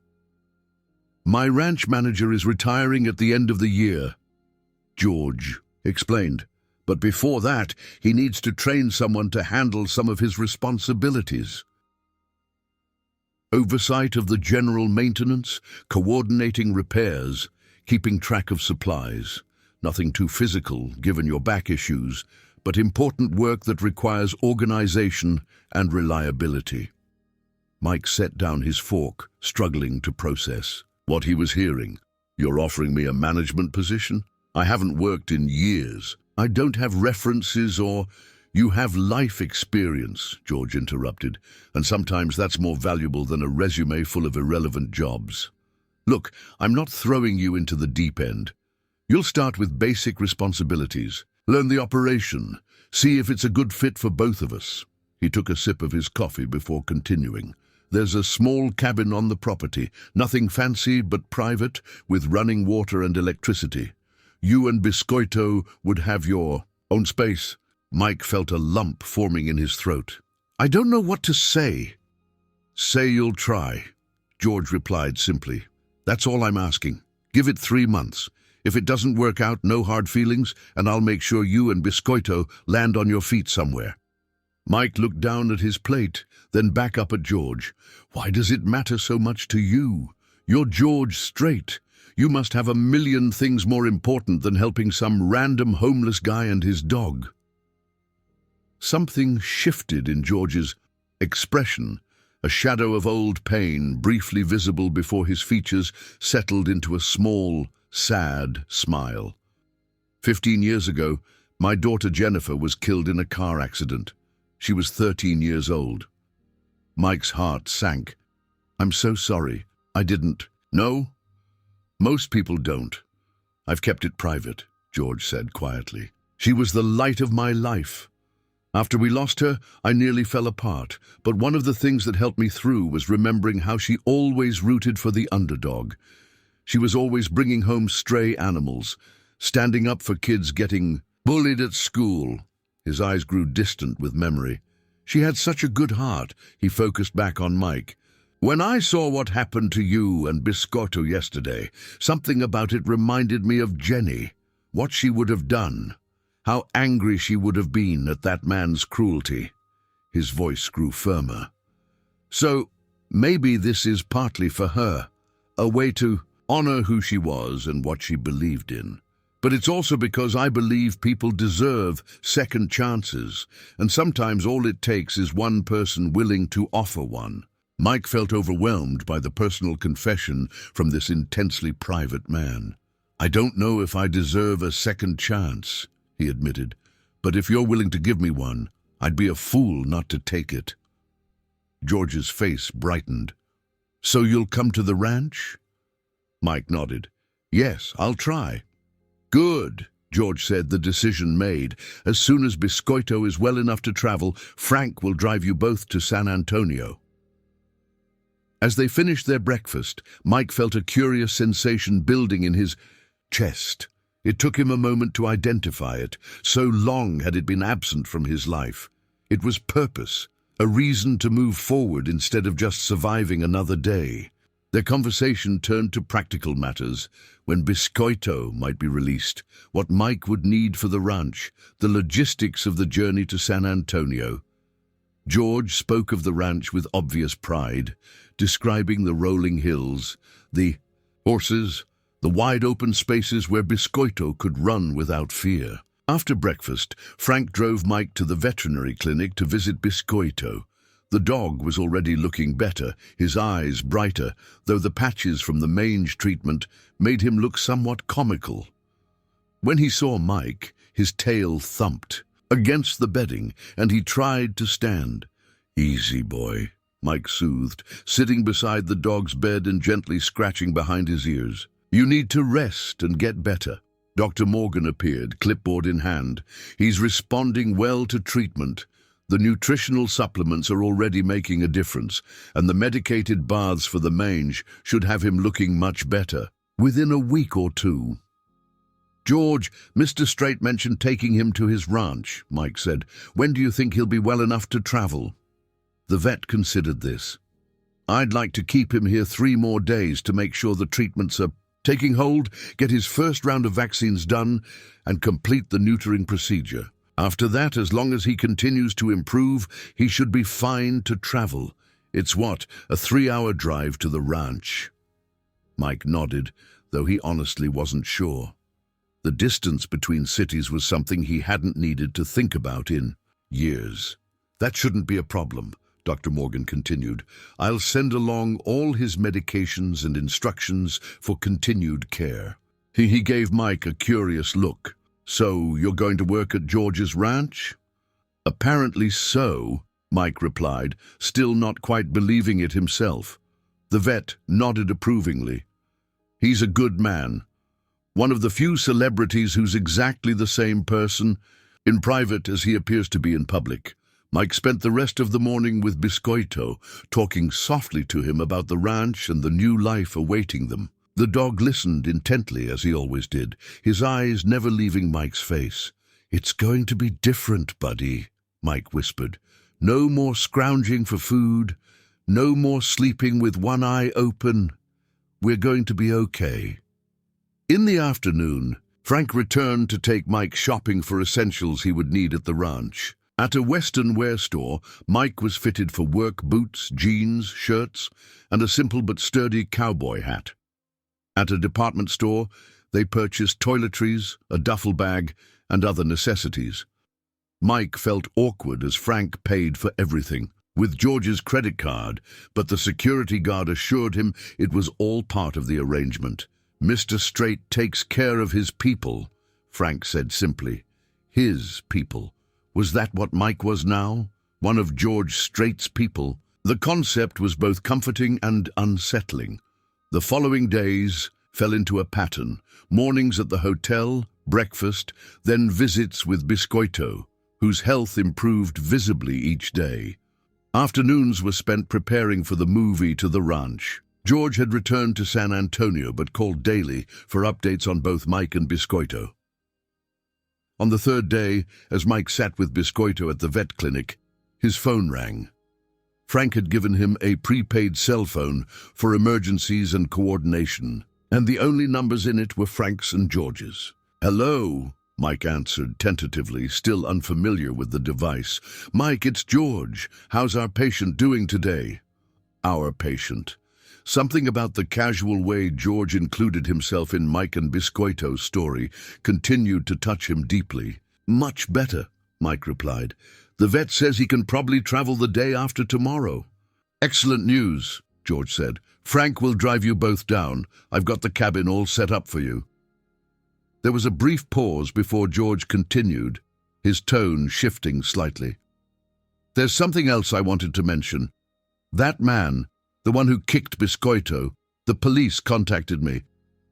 "My ranch manager is retiring at the end of the year," George explained. "But before that, he needs to train someone to handle some of his responsibilities. Oversight of the general maintenance, coordinating repairs, keeping track of supplies. Nothing too physical, given your back issues, but important work that requires organization and reliability." Mike set down his fork, struggling to process what he was hearing. "You're offering me a management position? I haven't worked in years. I don't have references or—" "You have life experience," George interrupted, "and sometimes that's more valuable than a resume full of irrelevant jobs. Look, I'm not throwing you into the deep end. You'll start with basic responsibilities, learn the operation, see if it's a good fit for both of us." He took a sip of his coffee before continuing. "There's a small cabin on the property, nothing fancy but private, with running water and electricity. You and Biscoito would have your own space." Mike felt a lump forming in his throat. "I don't know what to say." "Say you'll try," George replied simply. "That's all I'm asking. Give it 3 months. If it doesn't work out, no hard feelings, and I'll make sure you and Biscoito land on your feet somewhere." Mike looked down at his plate, then back up at George. "Why does it matter so much to you? You're George Strait. You must have a million things more important than helping some random homeless guy and his dog." Something shifted in George's expression. A shadow of old pain, briefly visible before his features, settled into a small, sad smile. 15 years ago, my daughter Jennifer was killed in a car accident. She was 13 years old. Mike's heart sank. "I'm so sorry. I didn't—" "No, most people don't. I've kept it private," George said quietly. "She was the light of my life. After we lost her, I nearly fell apart, but one of the things that helped me through was remembering how she always rooted for the underdog. She was always bringing home stray animals, standing up for kids getting bullied at school." His eyes grew distant with memory. "She had such a good heart." He focused back on Mike. "When I saw what happened to you and Biscotto yesterday, something about it reminded me of Jenny, what she would have done, how angry she would have been at that man's cruelty." His voice grew firmer. "So maybe this is partly for her, a way to honor who she was and what she believed in. But it's also because I believe people deserve second chances, and sometimes all it takes is one person willing to offer one." Mike felt overwhelmed by the personal confession from this intensely private man. "I don't know if I deserve a second chance," he admitted, "but if you're willing to give me one, I'd be a fool not to take it." George's face brightened. "So you'll come to the ranch?" Mike nodded. "Yes, I'll try." "Good," George said, the decision made. "As soon as Biscoito is well enough to travel, Frank will drive you both to San Antonio." As they finished their breakfast, Mike felt a curious sensation building in his chest. It took him a moment to identify it. So long had it been absent from his life. It was purpose, a reason to move forward instead of just surviving another day. Their conversation turned to practical matters, when Biscoito might be released, what Mike would need for the ranch, the logistics of the journey to San Antonio. George spoke of the ranch with obvious pride, describing the rolling hills, the horses, the wide open spaces where Biscoito could run without fear. After breakfast, Frank drove Mike to the veterinary clinic to visit Biscoito. The dog was already looking better, his eyes brighter, though the patches from the mange treatment made him look somewhat comical. When he saw Mike, his tail thumped against the bedding, and he tried to stand. "Easy, boy," Mike soothed, sitting beside the dog's bed and gently scratching behind his ears. "You need to rest and get better." Dr. Morgan appeared, clipboard in hand. "He's responding well to treatment. The nutritional supplements are already making a difference, and the medicated baths for the mange should have him looking much better within a week or two." "George, Mr. Strait mentioned taking him to his ranch," Mike said. "When do you think he'll be well enough to travel?" The vet considered this. "I'd like to keep him here 3 more days to make sure the treatments are taking hold, get his first round of vaccines done, and complete the neutering procedure. After that, as long as he continues to improve, he should be fine to travel. It's a 3-hour drive to the ranch." Mike nodded, though he honestly wasn't sure. The distance between cities was something he hadn't needed to think about in years. "That shouldn't be a problem," Dr. Morgan continued. "I'll send along all his medications and instructions for continued care." He gave Mike a curious look. "So you're going to work at George's ranch?" "Apparently so," Mike replied, still not quite believing it himself. The vet nodded approvingly. "He's a good man. One of the few celebrities who's exactly the same person, in private as he appears to be in public." Mike spent the rest of the morning with Biscoito, talking softly to him about the ranch and the new life awaiting them. The dog listened intently, as he always did, his eyes never leaving Mike's face. "It's going to be different, buddy," Mike whispered. "No more scrounging for food, no more sleeping with one eye open. We're going to be okay." In the afternoon, Frank returned to take Mike shopping for essentials he would need at the ranch. At a Western wear store, Mike was fitted for work boots, jeans, shirts, and a simple but sturdy cowboy hat. At a department store, they purchased toiletries, a duffel bag, and other necessities. Mike felt awkward as Frank paid for everything, with George's credit card, but the security guard assured him it was all part of the arrangement. "Mr. Strait takes care of his people," Frank said simply. His people. Was that what Mike was now? One of George Strait's people? The concept was both comforting and unsettling. The following days fell into a pattern. Mornings at the hotel, breakfast, then visits with Biscoito, whose health improved visibly each day. Afternoons were spent preparing for the movie to the ranch. George had returned to San Antonio but called daily for updates on both Mike and Biscoito. On the 3rd day, as Mike sat with Biscoito at the vet clinic, his phone rang. Frank had given him a prepaid cell phone for emergencies and coordination, and the only numbers in it were Frank's and George's. "Hello," Mike answered tentatively, still unfamiliar with the device. "Mike, it's George. How's our patient doing today?" Our patient. Something about the casual way George included himself in Mike and Biscoito's story continued to touch him deeply. "Much better," Mike replied. "The vet says he can probably travel the day after tomorrow." "Excellent news," George said. "Frank will drive you both down. I've got the cabin all set up for you." There was a brief pause before George continued, his tone shifting slightly. "There's something else I wanted to mention. That man, the one who kicked Biscoito, the police contacted me.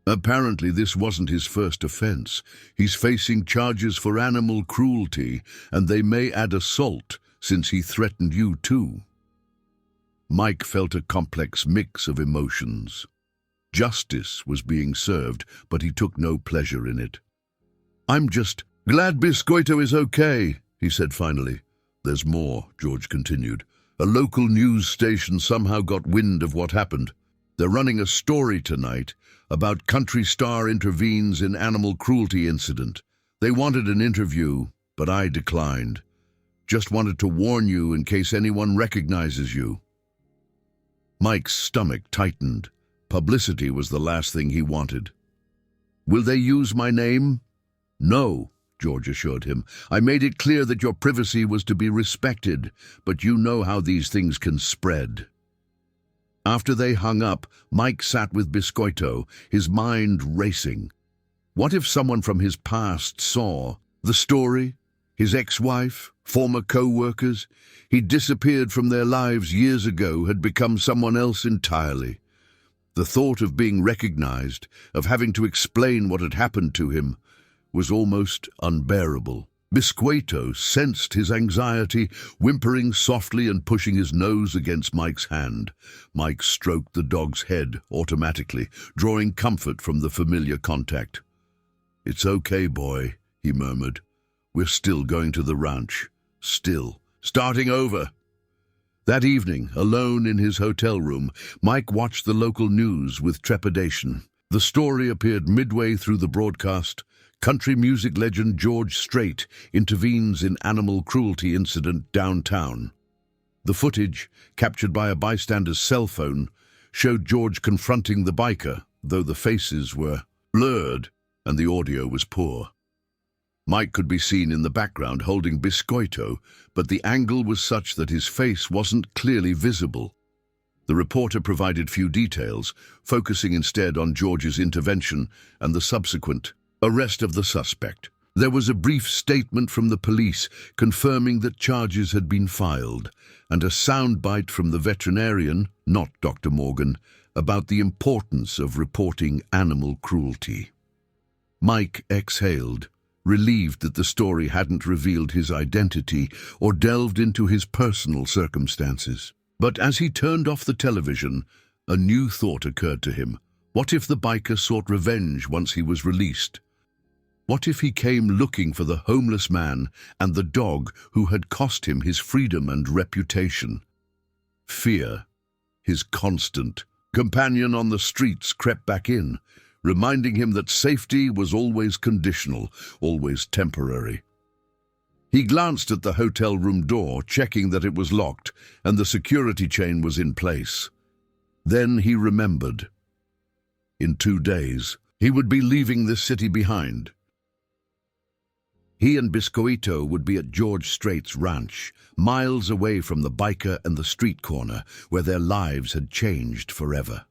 Apparently this wasn't his first offense. He's facing charges for animal cruelty, and they may add assault, since he threatened you too." Mike felt a complex mix of emotions. Justice was being served, but he took no pleasure in it. "I'm just glad Biscoito is okay," he said finally. "There's more," George continued. "A local news station somehow got wind of what happened. They're running a story tonight about country star intervenes in animal cruelty incident. They wanted an interview, but I declined. Just wanted to warn you in case anyone recognizes you." Mike's stomach tightened. Publicity was the last thing he wanted. Will they use my name? No, George assured him. I made it clear that your privacy was to be respected, but you know how these things can spread. After they hung up, Mike sat with Biscoito, his mind racing. What if someone from his past saw the story? His ex-wife, former co-workers? He'd disappeared from their lives years ago, had become someone else entirely. The thought of being recognized, of having to explain what had happened to him, was almost unbearable. Biscoito sensed his anxiety, whimpering softly and pushing his nose against Mike's hand. Mike stroked the dog's head automatically, drawing comfort from the familiar contact. "It's okay, boy," he murmured. "We're still going to the ranch. Still. Starting over." That evening, alone in his hotel room, Mike watched the local news with trepidation. The story appeared midway through the broadcast. Country music legend George Strait intervenes in animal cruelty incident downtown. The footage, captured by a bystander's cell phone, showed George confronting the biker, though the faces were blurred and the audio was poor. Mike could be seen in the background holding Biscoito, but the angle was such that his face wasn't clearly visible. The reporter provided few details, focusing instead on George's intervention and the subsequent arrest of the suspect. There was a brief statement from the police confirming that charges had been filed, and a soundbite from the veterinarian, not Dr. Morgan, about the importance of reporting animal cruelty. Mike exhaled, relieved that the story hadn't revealed his identity or delved into his personal circumstances. But as he turned off the television, a new thought occurred to him. What if the biker sought revenge once he was released? What if he came looking for the homeless man and the dog who had cost him his freedom and reputation? Fear, his constant companion on the streets, crept back in, reminding him that safety was always conditional, always temporary. He glanced at the hotel room door, checking that it was locked and the security chain was in place. Then he remembered. In 2 days, he would be leaving this city behind. He and Biscoito would be at George Strait's ranch, miles away from the biker and the street corner, where their lives had changed forever.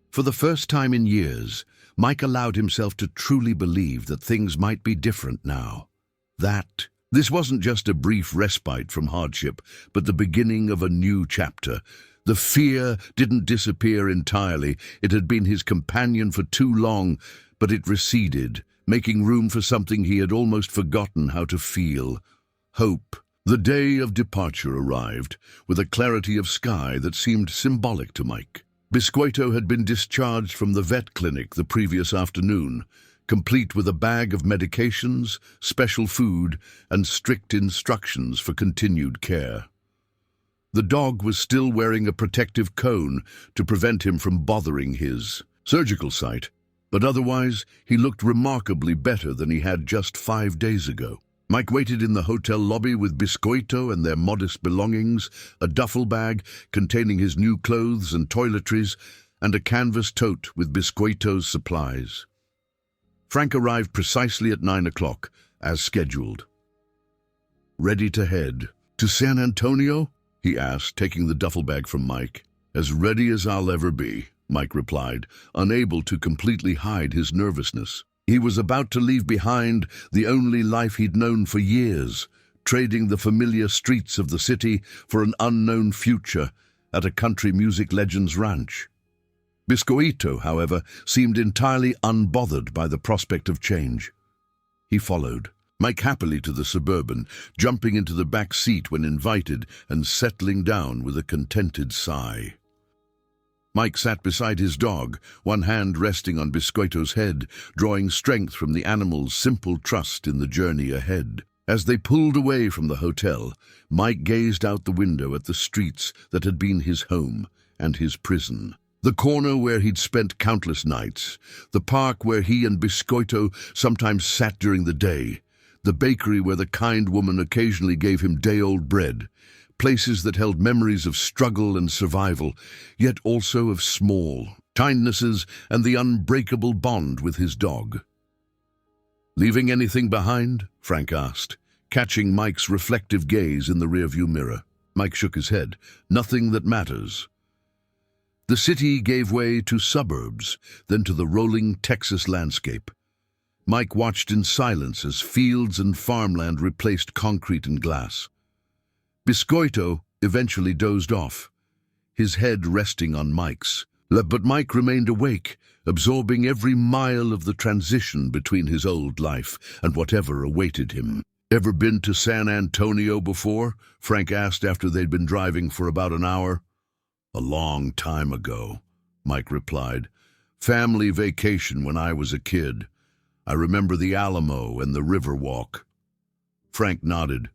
For the first time in years, Mike allowed himself to truly believe that things might be different now. That this wasn't just a brief respite from hardship, but the beginning of a new chapter. The fear didn't disappear entirely. It had been his companion for too long, but it receded, making room for something he had almost forgotten how to feel: hope. The day of departure arrived, with a clarity of sky that seemed symbolic to Mike. Biscoito had been discharged from the vet clinic the previous afternoon, complete with a bag of medications, special food, and strict instructions for continued care. The dog was still wearing a protective cone to prevent him from bothering his surgical site, but otherwise he looked remarkably better than he had just 5 days ago. Mike waited in the hotel lobby with Biscoito and their modest belongings, a duffel bag containing his new clothes and toiletries, and a canvas tote with Biscoito's supplies. Frank arrived precisely at 9 o'clock, as scheduled. "Ready to head to San Antonio?" he asked, taking the duffel bag from Mike. "As ready as I'll ever be," Mike replied, unable to completely hide his nervousness. He was about to leave behind the only life he'd known for years, trading the familiar streets of the city for an unknown future at a country music legend's ranch. Biscoito, however, seemed entirely unbothered by the prospect of change. He followed, Mike happily to the Suburban, jumping into the back seat when invited and settling down with a contented sigh. Mike sat beside his dog, one hand resting on Biscoito's head, drawing strength from the animal's simple trust in the journey ahead. As they pulled away from the hotel, Mike gazed out the window at the streets that had been his home and his prison. The corner where he'd spent countless nights, the park where he and Biscoito sometimes sat during the day, the bakery where the kind woman occasionally gave him day-old bread, places that held memories of struggle and survival, yet also of small, kindnesses, and the unbreakable bond with his dog. "Leaving anything behind?" Frank asked, catching Mike's reflective gaze in the rearview mirror. Mike shook his head. "Nothing that matters." The city gave way to suburbs, then to the rolling Texas landscape. Mike watched in silence as fields and farmland replaced concrete and glass. Biscoito eventually dozed off, his head resting on Mike's. But Mike remained awake, absorbing every mile of the transition between his old life and whatever awaited him. "Ever been to San Antonio before?" Frank asked after they'd been driving for about an hour. "A long time ago," Mike replied. "Family vacation when I was a kid. I remember the Alamo and the Riverwalk." Frank nodded.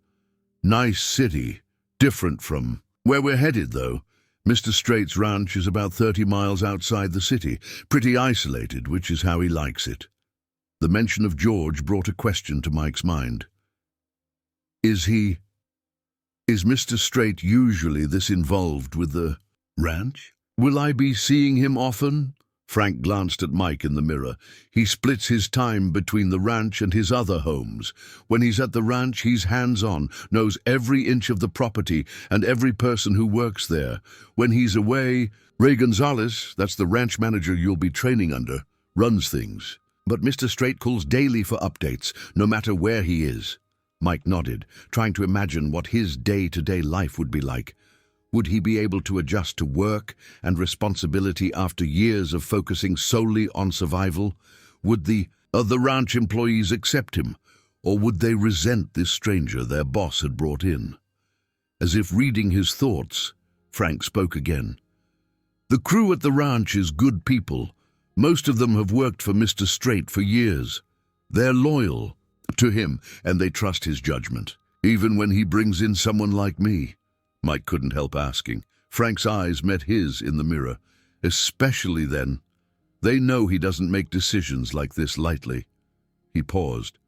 "Nice city, different from where we're headed, though. Mr. Strait's ranch is about 30 miles outside the city, pretty isolated, which is how he likes it." The mention of George brought a question to Mike's mind. Is Mr. Strait usually this involved with the ranch? Will I be seeing him often? Frank glanced at Mike in the mirror. He splits his time between the ranch and his other homes. When he's at the ranch, he's hands-on, knows every inch of the property and every person who works there. When he's away, Ray Gonzalez, that's the ranch manager you'll be training under, runs things. But Mr. Strait calls daily for updates, no matter where he is. Mike nodded, trying to imagine what his day-to-day life would be like. Would he be able to adjust to work and responsibility after years of focusing solely on survival? Would the other ranch employees accept him, or would they resent this stranger their boss had brought in? As if reading his thoughts, Frank spoke again. "The crew at the ranch is good people. Most of them have worked for Mr. Strait for years. They're loyal to him, and they trust his judgment, even when he brings in someone like me." Mike couldn't help asking. Frank's eyes met his in the mirror. "Especially then. They know he doesn't make decisions like this lightly." He paused.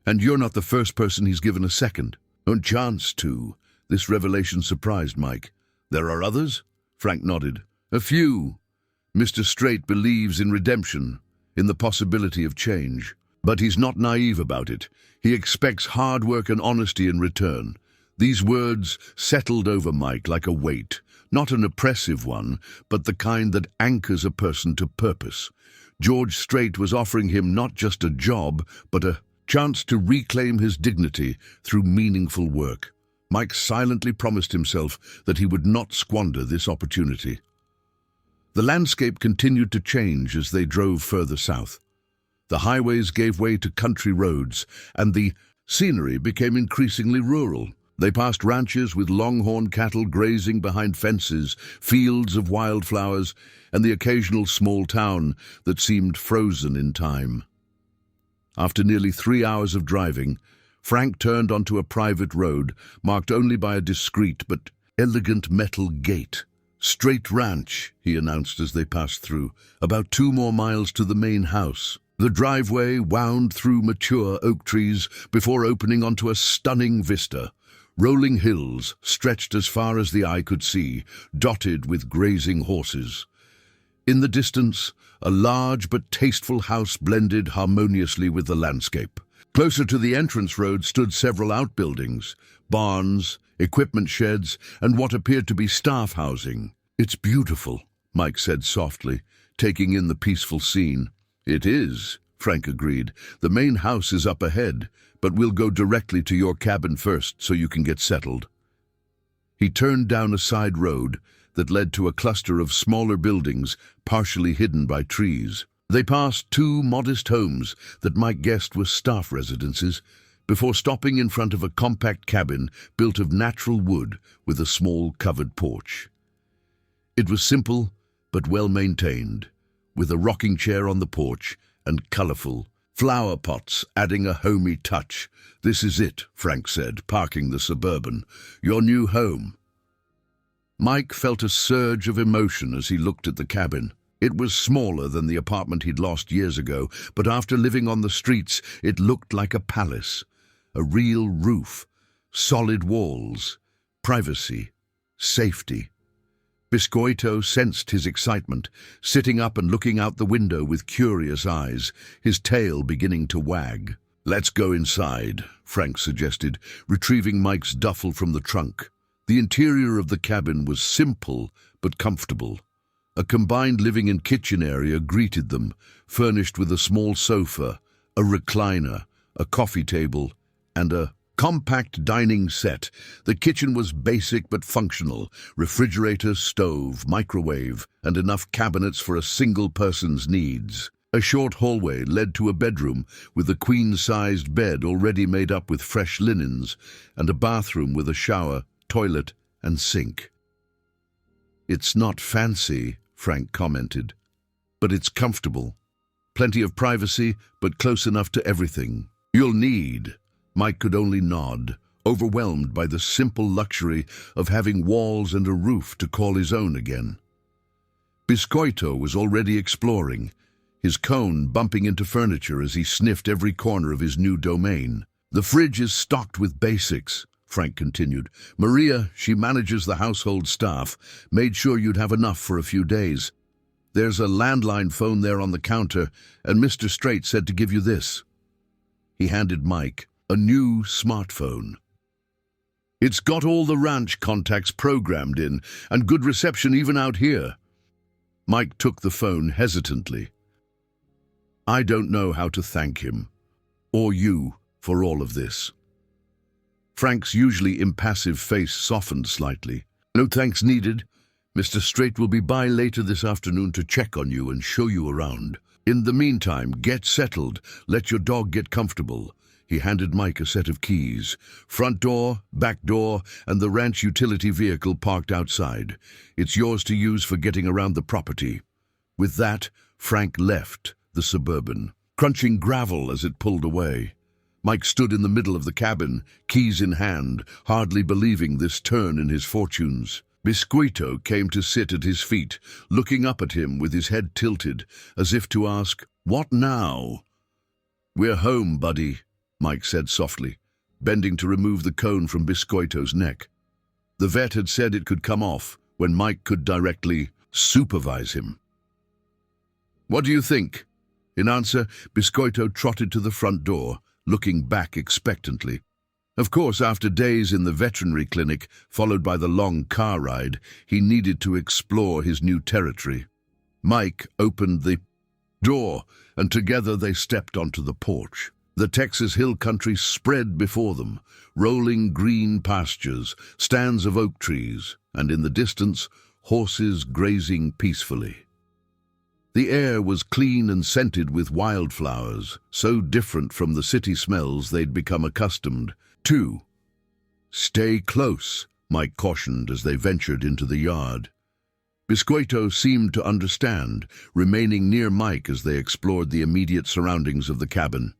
"And you're not the first person he's given a second or chance to." This revelation surprised Mike. "There are others?" Frank nodded. "A few. Mr. Strait believes in redemption, in the possibility of change. But he's not naive about it. He expects hard work and honesty in return." These words settled over Mike like a weight, not an oppressive one, but the kind that anchors a person to purpose. George Strait was offering him not just a job, but a chance to reclaim his dignity through meaningful work. Mike silently promised himself that he would not squander this opportunity. The landscape continued to change as they drove further south. The highways gave way to country roads, and the scenery became increasingly rural. They passed ranches with longhorn cattle grazing behind fences, fields of wildflowers, and the occasional small town that seemed frozen in time. After nearly 3 hours of driving, Frank turned onto a private road marked only by a discreet but elegant metal gate. "Strait Ranch," he announced as they passed through, "about 2 more miles to the main house." The driveway wound through mature oak trees before opening onto a stunning vista. Rolling hills stretched as far as the eye could see, dotted with grazing horses. In the distance, a large but tasteful house blended harmoniously with the landscape. Closer to the entrance road stood several outbuildings, barns, equipment sheds, and what appeared to be staff housing. "It's beautiful," Mike said softly, taking in the peaceful scene. "It is," Frank agreed. "The main house is up ahead, but we'll go directly to your cabin first so you can get settled." He turned down a side road that led to a cluster of smaller buildings partially hidden by trees. They passed 2 modest homes that Mike guessed were staff residences before stopping in front of a compact cabin built of natural wood with a small covered porch. It was simple but well maintained, with a rocking chair on the porch and colorful flower pots adding a homey touch. "This is it," Frank said, parking the Suburban. "Your new home." Mike felt a surge of emotion as he looked at the cabin. It was smaller than the apartment he'd lost years ago, but after living on the streets, it looked like a palace. A real roof, solid walls, privacy, safety. Biscoito sensed his excitement, sitting up and looking out the window with curious eyes, his tail beginning to wag. "Let's go inside," Frank suggested, retrieving Mike's duffel from the trunk. The interior of the cabin was simple but comfortable. A combined living and kitchen area greeted them, furnished with a small sofa, a recliner, a coffee table, and a compact dining set. The kitchen was basic but functional: refrigerator, stove, microwave, and enough cabinets for a single person's needs. A short hallway led to a bedroom with a queen-sized bed already made up with fresh linens, and a bathroom with a shower, toilet, and sink. "It's not fancy," Frank commented, "but it's comfortable. Plenty of privacy, but close enough to everything you'll need." Mike could only nod, overwhelmed by the simple luxury of having walls and a roof to call his own again. Biscoito was already exploring, his cone bumping into furniture as he sniffed every corner of his new domain. "The fridge is stocked with basics," Frank continued. "Maria, she manages the household staff, made sure you'd have enough for a few days. There's a landline phone there on the counter, and Mr. Strait said to give you this." He handed Mike a new smartphone. "It's got all the ranch contacts programmed in, and good reception even out here." Mike took the phone hesitantly. "I don't know how to thank him, or you, for all of this." Frank's usually impassive face softened slightly. "No thanks needed. Mr. Strait will be by later this afternoon to check on you and show you around. In the meantime, get settled, let your dog get comfortable." He handed Mike a set of keys: front door, back door, and the ranch utility vehicle parked outside. "It's yours to use for getting around the property." With that, Frank left the Suburban, crunching gravel as it pulled away. Mike stood in the middle of the cabin, keys in hand, hardly believing this turn in his fortunes. Biscoito came to sit at his feet, looking up at him with his head tilted, as if to ask, "What now?" "We're home, buddy," Mike said softly, bending to remove the cone from Biscoito's neck. The vet had said it could come off when Mike could directly supervise him. "What do you think?" In answer, Biscoito trotted to the front door, looking back expectantly. Of course, after days in the veterinary clinic, followed by the long car ride, he needed to explore his new territory. Mike opened the door, and together they stepped onto the porch. The Texas hill country spread before them, rolling green pastures, stands of oak trees, and in the distance, horses grazing peacefully. The air was clean and scented with wildflowers, so different from the city smells they'd become accustomed to. "Stay close," Mike cautioned as they ventured into the yard. Biscoito seemed to understand, remaining near Mike as they explored the immediate surroundings of the cabin.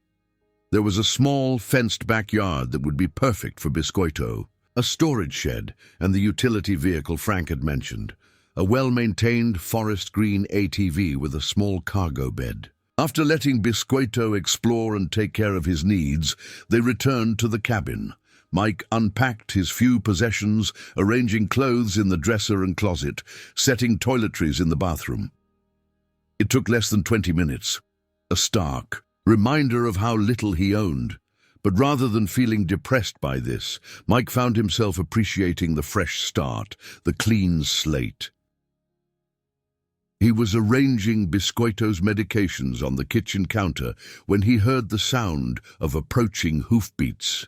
There was a small, fenced backyard that would be perfect for Biscoito, a storage shed, and the utility vehicle Frank had mentioned, a well-maintained forest green ATV with a small cargo bed. After letting Biscoito explore and take care of his needs, they returned to the cabin. Mike unpacked his few possessions, arranging clothes in the dresser and closet, setting toiletries in the bathroom. It took less than 20 minutes, a stark reminder of how little he owned. But rather than feeling depressed by this, Mike found himself appreciating the fresh start, the clean slate. He was arranging Biscoito's medications on the kitchen counter when he heard the sound of approaching hoofbeats.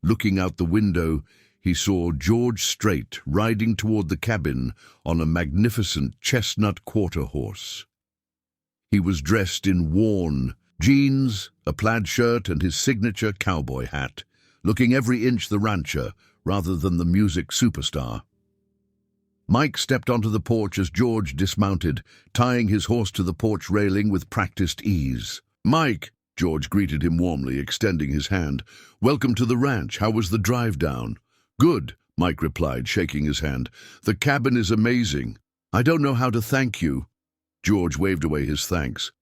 Looking out the window, he saw George Strait riding toward the cabin on a magnificent chestnut quarter horse. He was dressed in worn jeans, a plaid shirt, and his signature cowboy hat, looking every inch the rancher rather than the music superstar. Mike stepped onto the porch as George dismounted, tying his horse to the porch railing with practiced ease. "Mike," George greeted him warmly, extending his hand. "Welcome to the ranch. How was the drive down?" "Good," Mike replied, shaking his hand. "The cabin is amazing. I don't know how to thank you." George waved away his thanks.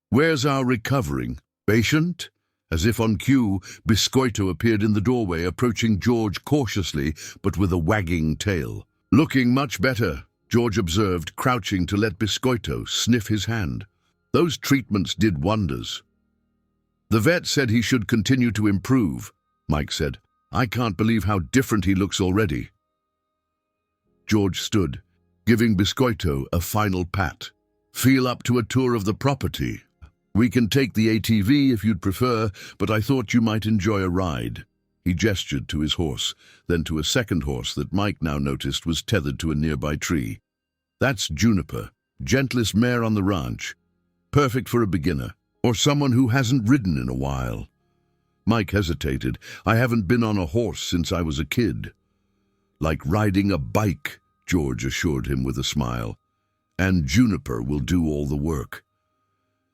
"Where's our recovering patient?" As if on cue, Biscoito appeared in the doorway, approaching George cautiously but with a wagging tail. "Looking much better. George observed, crouching to let Biscoito sniff his hand. Those treatments did wonders. The vet said he should continue to improve, Mike said. I can't believe how different he looks already. George stood, giving Biscoito a final pat. Feel up to a tour of the property. We can take the ATV if you'd prefer, but I thought you might enjoy a ride. He gestured to his horse, then to a second horse that Mike now noticed was tethered to a nearby tree. That's Juniper, gentlest mare on the ranch. Perfect for a beginner, or someone who hasn't ridden in a while. Mike hesitated. I haven't been on a horse since I was a kid. Like riding a bike, George assured him with a smile. And Juniper will do all the work.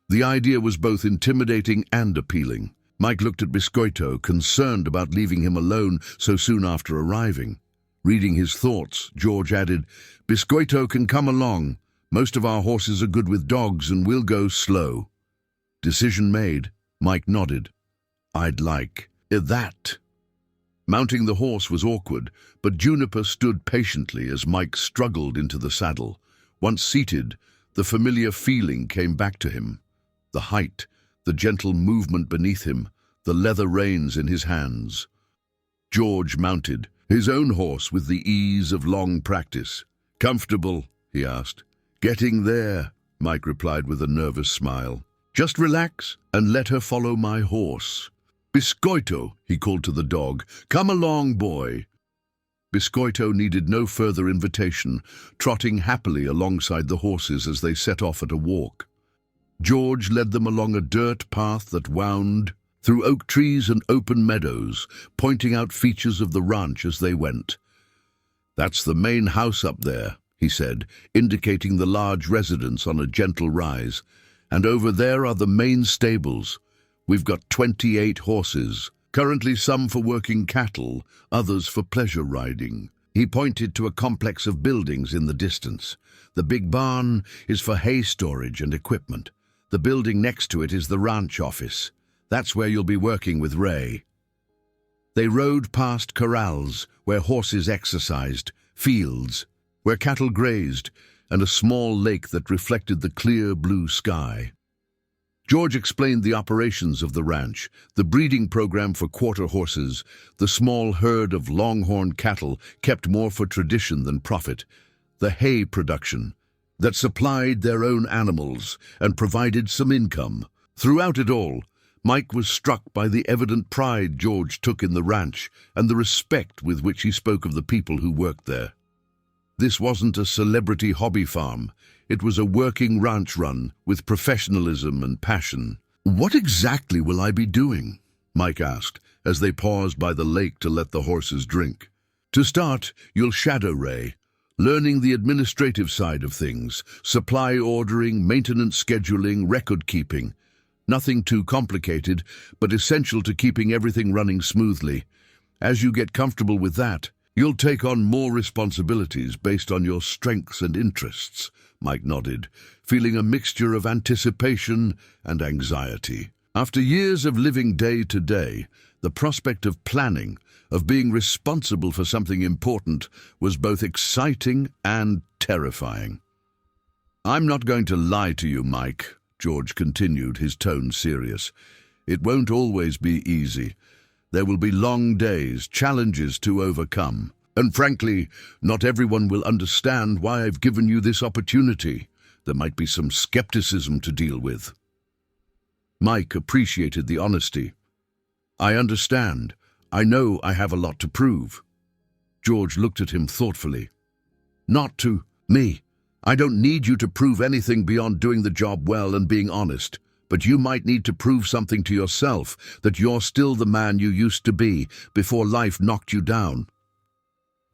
The idea was both intimidating and appealing. Mike looked at Biscoito, concerned about leaving him alone so soon after arriving. Reading his thoughts, George added, Biscoito can come along. Most of our horses are good with dogs and we'll go slow. Decision made. Mike nodded. I'd like that. Mounting the horse was awkward, but Juniper stood patiently as Mike struggled into the saddle. Once seated, the familiar feeling came back to him. The height, the gentle movement beneath him, the leather reins in his hands. George mounted, his own horse with the ease of long practice. Comfortable? He asked. Getting there, Mike replied with a nervous smile. Just relax and let her follow my horse. Biscoito, he called to the dog. Come along, boy. Biscoito needed no further invitation, trotting happily alongside the horses as they set off at a walk. George led them along a dirt path that wound through oak trees and open meadows, pointing out features of the ranch as they went. That's the main house up there, he said, indicating the large residence on a gentle rise. And over there are the main stables. We've got 28 horses, currently some for working cattle, others for pleasure riding. He pointed to a complex of buildings in the distance. The big barn is for hay storage and equipment. The building next to it is the ranch office. That's where you'll be working with Ray. They rode past corrals where horses exercised, fields where cattle grazed, and a small lake that reflected the clear blue sky. George explained the operations of the ranch, the breeding program for quarter horses, the small herd of longhorn cattle kept more for tradition than profit, the hay production that supplied their own animals and provided some income. Throughout it all, Mike was struck by the evident pride George took in the ranch and the respect with which he spoke of the people who worked there. This wasn't a celebrity hobby farm. It was a working ranch run with professionalism and passion. What exactly will I be doing? Mike asked, as they paused by the lake to let the horses drink. To start, you'll shadow Ray, learning the administrative side of things, supply ordering, maintenance scheduling, record keeping. Nothing too complicated, but essential to keeping everything running smoothly. As you get comfortable with that, you'll take on more responsibilities based on your strengths and interests. Mike nodded, feeling a mixture of anticipation and anxiety. After years of living day to day, the prospect of planning, of being responsible for something important, was both exciting and terrifying. I'm not going to lie to you, Mike, George continued, his tone serious. It won't always be easy. There will be long days, challenges to overcome. And frankly, not everyone will understand why I've given you this opportunity. There might be some skepticism to deal with. Mike appreciated the honesty. I understand. I know I have a lot to prove. George looked at him thoughtfully. Not to me. I don't need you to prove anything beyond doing the job well and being honest. But you might need to prove something to yourself, that you're still the man you used to be before life knocked you down.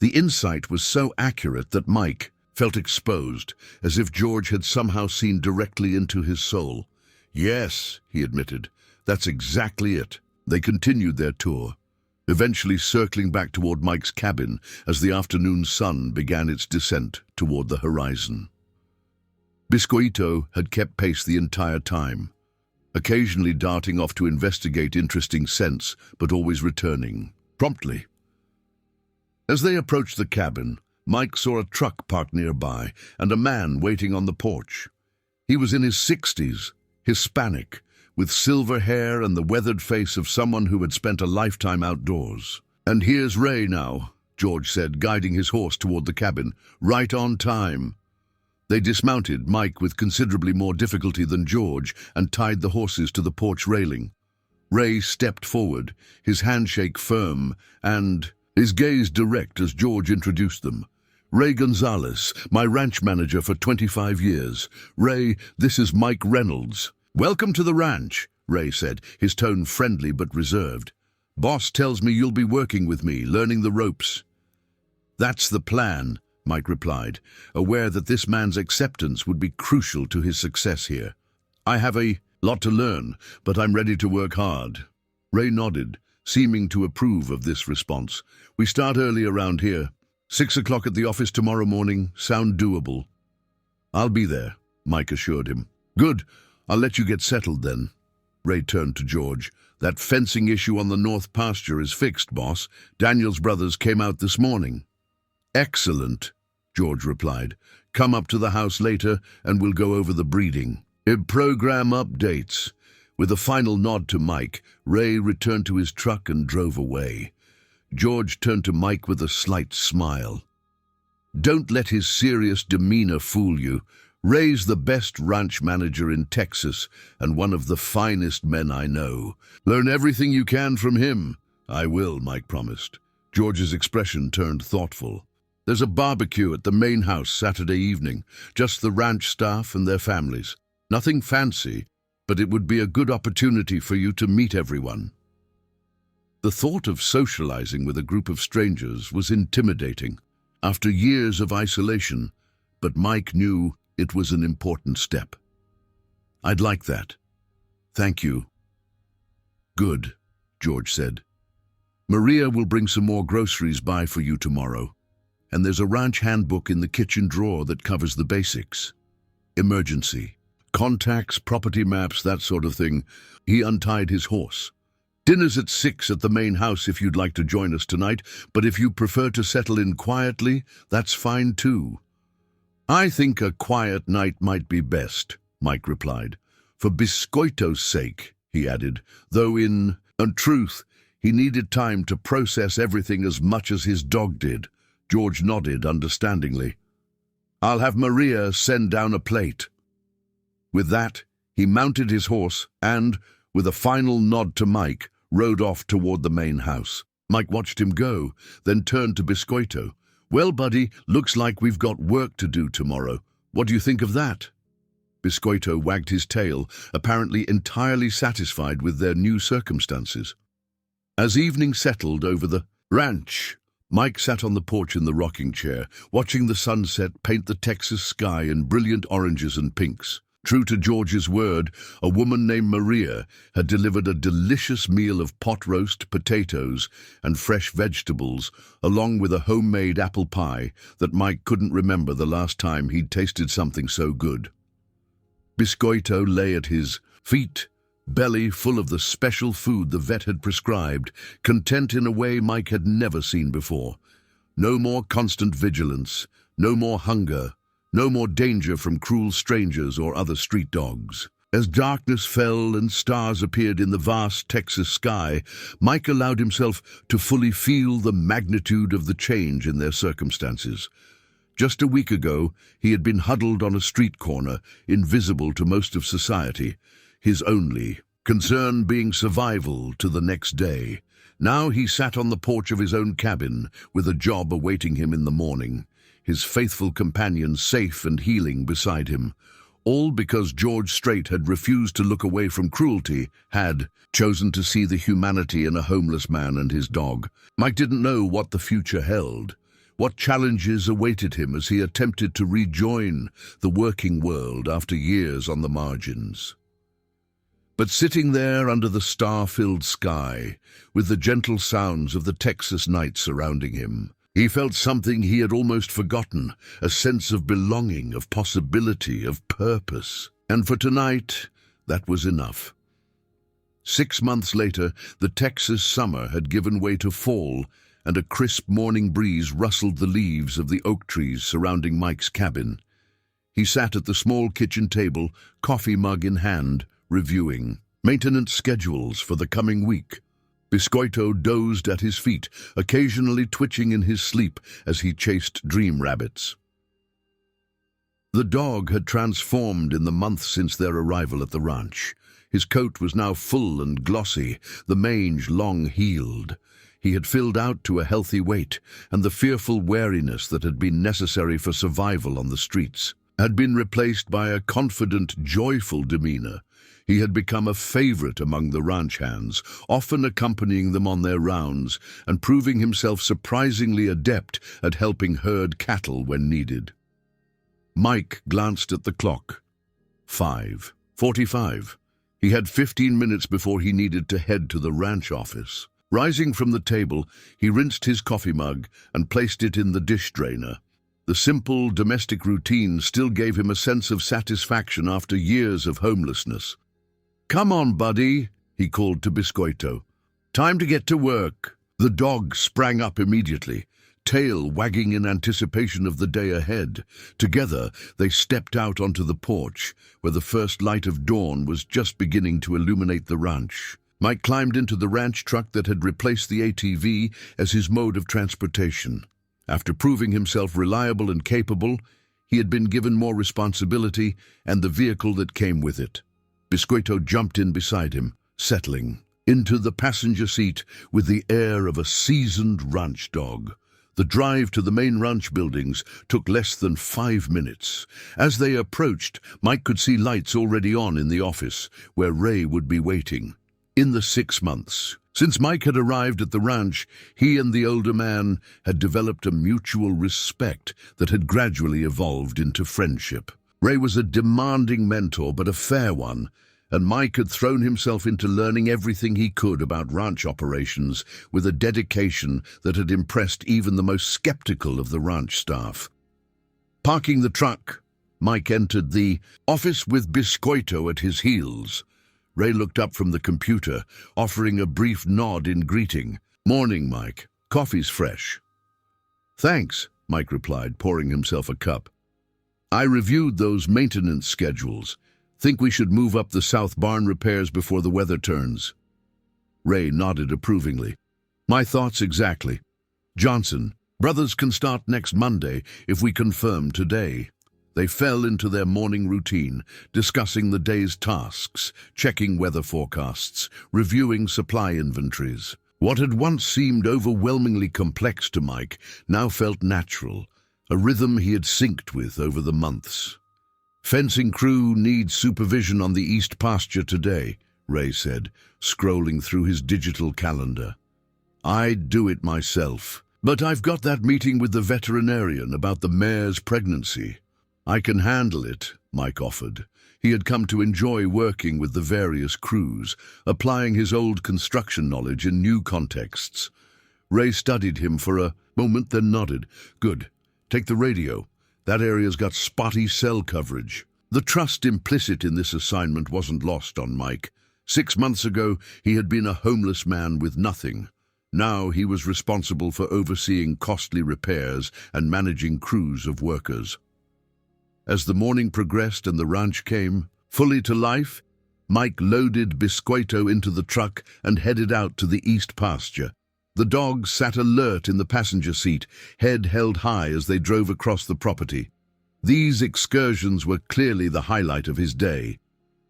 The insight was so accurate that Mike felt exposed, as if George had somehow seen directly into his soul. Yes, he admitted, that's exactly it. They continued their tour, eventually circling back toward Mike's cabin as the afternoon sun began its descent toward the horizon. Biscoito had kept pace the entire time, occasionally darting off to investigate interesting scents, but always returning promptly. As they approached the cabin, Mike saw a truck parked nearby and a man waiting on the porch. He was in his 60s, Hispanic, with silver hair and the weathered face of someone who had spent a lifetime outdoors. "And here's Ray now," George said, guiding his horse toward the cabin. "Right on time." They dismounted, Mike with considerably more difficulty than George, and tied the horses to the porch railing. Ray stepped forward, his handshake firm and his gaze direct as George introduced them. "Ray Gonzalez, my ranch manager for 25 years. Ray, this is Mike Reynolds." "Welcome to the ranch," Ray said, his tone friendly but reserved. "Boss tells me you'll be working with me, learning the ropes." "That's the plan," Mike replied, aware that this man's acceptance would be crucial to his success here. "I have a lot to learn, but I'm ready to work hard." Ray nodded, seeming to approve of this response. "We start early around here. 6 o'clock at the office tomorrow morning. Sound doable?" "I'll be there," Mike assured him. "Good. I'll let you get settled then." Ray turned to George. "That fencing issue on the north pasture is fixed, boss. Daniel's brothers came out this morning." "Excellent," George replied. "Come up to the house later and we'll go over the breeding. Program updates." With a final nod to Mike, Ray returned to his truck and drove away. George turned to Mike with a slight smile. "Don't let his serious demeanor fool you. Ray's the best ranch manager in Texas and one of the finest men I know. Learn everything you can from him." "I will," Mike promised. George's expression turned thoughtful. "There's a barbecue at the main house Saturday evening, just the ranch staff and their families. Nothing fancy, but it would be a good opportunity for you to meet everyone." The thought of socializing with a group of strangers was intimidating after years of isolation, but Mike knew it was an important step. "I'd like that. Thank you." "Good," George said. "Maria will bring some more groceries by for you tomorrow, and there's a ranch handbook in the kitchen drawer that covers the basics. Emergency, contacts, property maps, that sort of thing." He untied his horse. "Dinner's at 6 at the main house if you'd like to join us tonight, but if you prefer to settle in quietly, that's fine too." "I think a quiet night might be best," Mike replied. "For Biscoito's sake," he added, though in truth, he needed time to process everything as much as his dog did. George nodded understandingly. "I'll have Maria send down a plate." With that, he mounted his horse and, with a final nod to Mike, rode off toward the main house. Mike watched him go, then turned to Biscoito. "Well, buddy, looks like we've got work to do tomorrow. What do you think of that?" Biscoito wagged his tail, apparently entirely satisfied with their new circumstances. As evening settled over the ranch, Mike sat on the porch in the rocking chair, watching the sunset paint the Texas sky in brilliant oranges and pinks. True to George's word, a woman named Maria had delivered a delicious meal of pot roast, potatoes, and fresh vegetables, along with a homemade apple pie that Mike couldn't remember the last time he'd tasted something so good. Biscoito lay at his feet, belly full of the special food the vet had prescribed, content in a way Mike had never seen before. No more constant vigilance, no more hunger, no more danger from cruel strangers or other street dogs. As darkness fell and stars appeared in the vast Texas sky, Mike allowed himself to fully feel the magnitude of the change in their circumstances. Just a week ago, he had been huddled on a street corner, invisible to most of society, his only concern being survival to the next day. Now he sat on the porch of his own cabin, with a job awaiting him in the morning, his faithful companion safe and healing beside him, all because George Strait had refused to look away from cruelty, had chosen to see the humanity in a homeless man and his dog. Mike didn't know what the future held, what challenges awaited him as he attempted to rejoin the working world after years on the margins. But sitting there under the star-filled sky, with the gentle sounds of the Texas night surrounding him, he felt something he had almost forgotten, a sense of belonging, of possibility, of purpose. And for tonight, that was enough. 6 months later, the Texas summer had given way to fall, and a crisp morning breeze rustled the leaves of the oak trees surrounding Mike's cabin. He sat at the small kitchen table, coffee mug in hand, reviewing maintenance schedules for the coming week. Biscoito dozed at his feet, occasionally twitching in his sleep as he chased dream rabbits. The dog had transformed in the month since their arrival at the ranch. His coat was now full and glossy, the mange long-heeled. He had filled out to a healthy weight, and the fearful wariness that had been necessary for survival on the streets had been replaced by a confident, joyful demeanor. He had become a favorite among the ranch hands, often accompanying them on their rounds and proving himself surprisingly adept at helping herd cattle when needed. Mike glanced at the clock. 5:45. He had 15 minutes before he needed to head to the ranch office. Rising from the table, he rinsed his coffee mug and placed it in the dish drainer. The simple domestic routine still gave him a sense of satisfaction after years of homelessness. "Come on, buddy," he called to Biscoito. "Time to get to work." The dog sprang up immediately, tail wagging in anticipation of the day ahead. Together, they stepped out onto the porch, where the first light of dawn was just beginning to illuminate the ranch. Mike climbed into the ranch truck that had replaced the ATV as his mode of transportation. After proving himself reliable and capable, he had been given more responsibility and the vehicle that came with it. Biscoito jumped in beside him, settling into the passenger seat with the air of a seasoned ranch dog. The drive to the main ranch buildings took less than 5 minutes. As they approached, Mike could see lights already on in the office, where Ray would be waiting. In the 6 months since Mike had arrived at the ranch, he and the older man had developed a mutual respect that had gradually evolved into friendship. Ray was a demanding mentor, but a fair one, and Mike had thrown himself into learning everything he could about ranch operations with a dedication that had impressed even the most skeptical of the ranch staff. Parking the truck, Mike entered the office with Biscoito at his heels. Ray looked up from the computer, offering a brief nod in greeting. "Morning, Mike. Coffee's fresh." "Thanks," Mike replied, pouring himself a cup. "I reviewed those maintenance schedules. Think we should move up the south barn repairs before the weather turns." Ray nodded approvingly. "My thoughts exactly. Johnson, brothers can start next Monday if we confirm today." They fell into their morning routine, discussing the day's tasks, checking weather forecasts, reviewing supply inventories. What had once seemed overwhelmingly complex to Mike now felt natural, a rhythm he had synced with over the months. "Fencing crew needs supervision on the east pasture today," Ray said, scrolling through his digital calendar. "I'd do it myself, but I've got that meeting with the veterinarian about the mare's pregnancy." "I can handle it," Mike offered. He had come to enjoy working with the various crews, applying his old construction knowledge in new contexts. Ray studied him for a moment, then nodded. "Good. Take the radio. That area's got spotty cell coverage." The trust implicit in this assignment wasn't lost on Mike. 6 months ago, he had been a homeless man with nothing. Now he was responsible for overseeing costly repairs and managing crews of workers. As the morning progressed and the ranch came fully to life, Mike loaded Biscoito into the truck and headed out to the east pasture. The dog sat alert in the passenger seat, head held high as they drove across the property. These excursions were clearly the highlight of his day.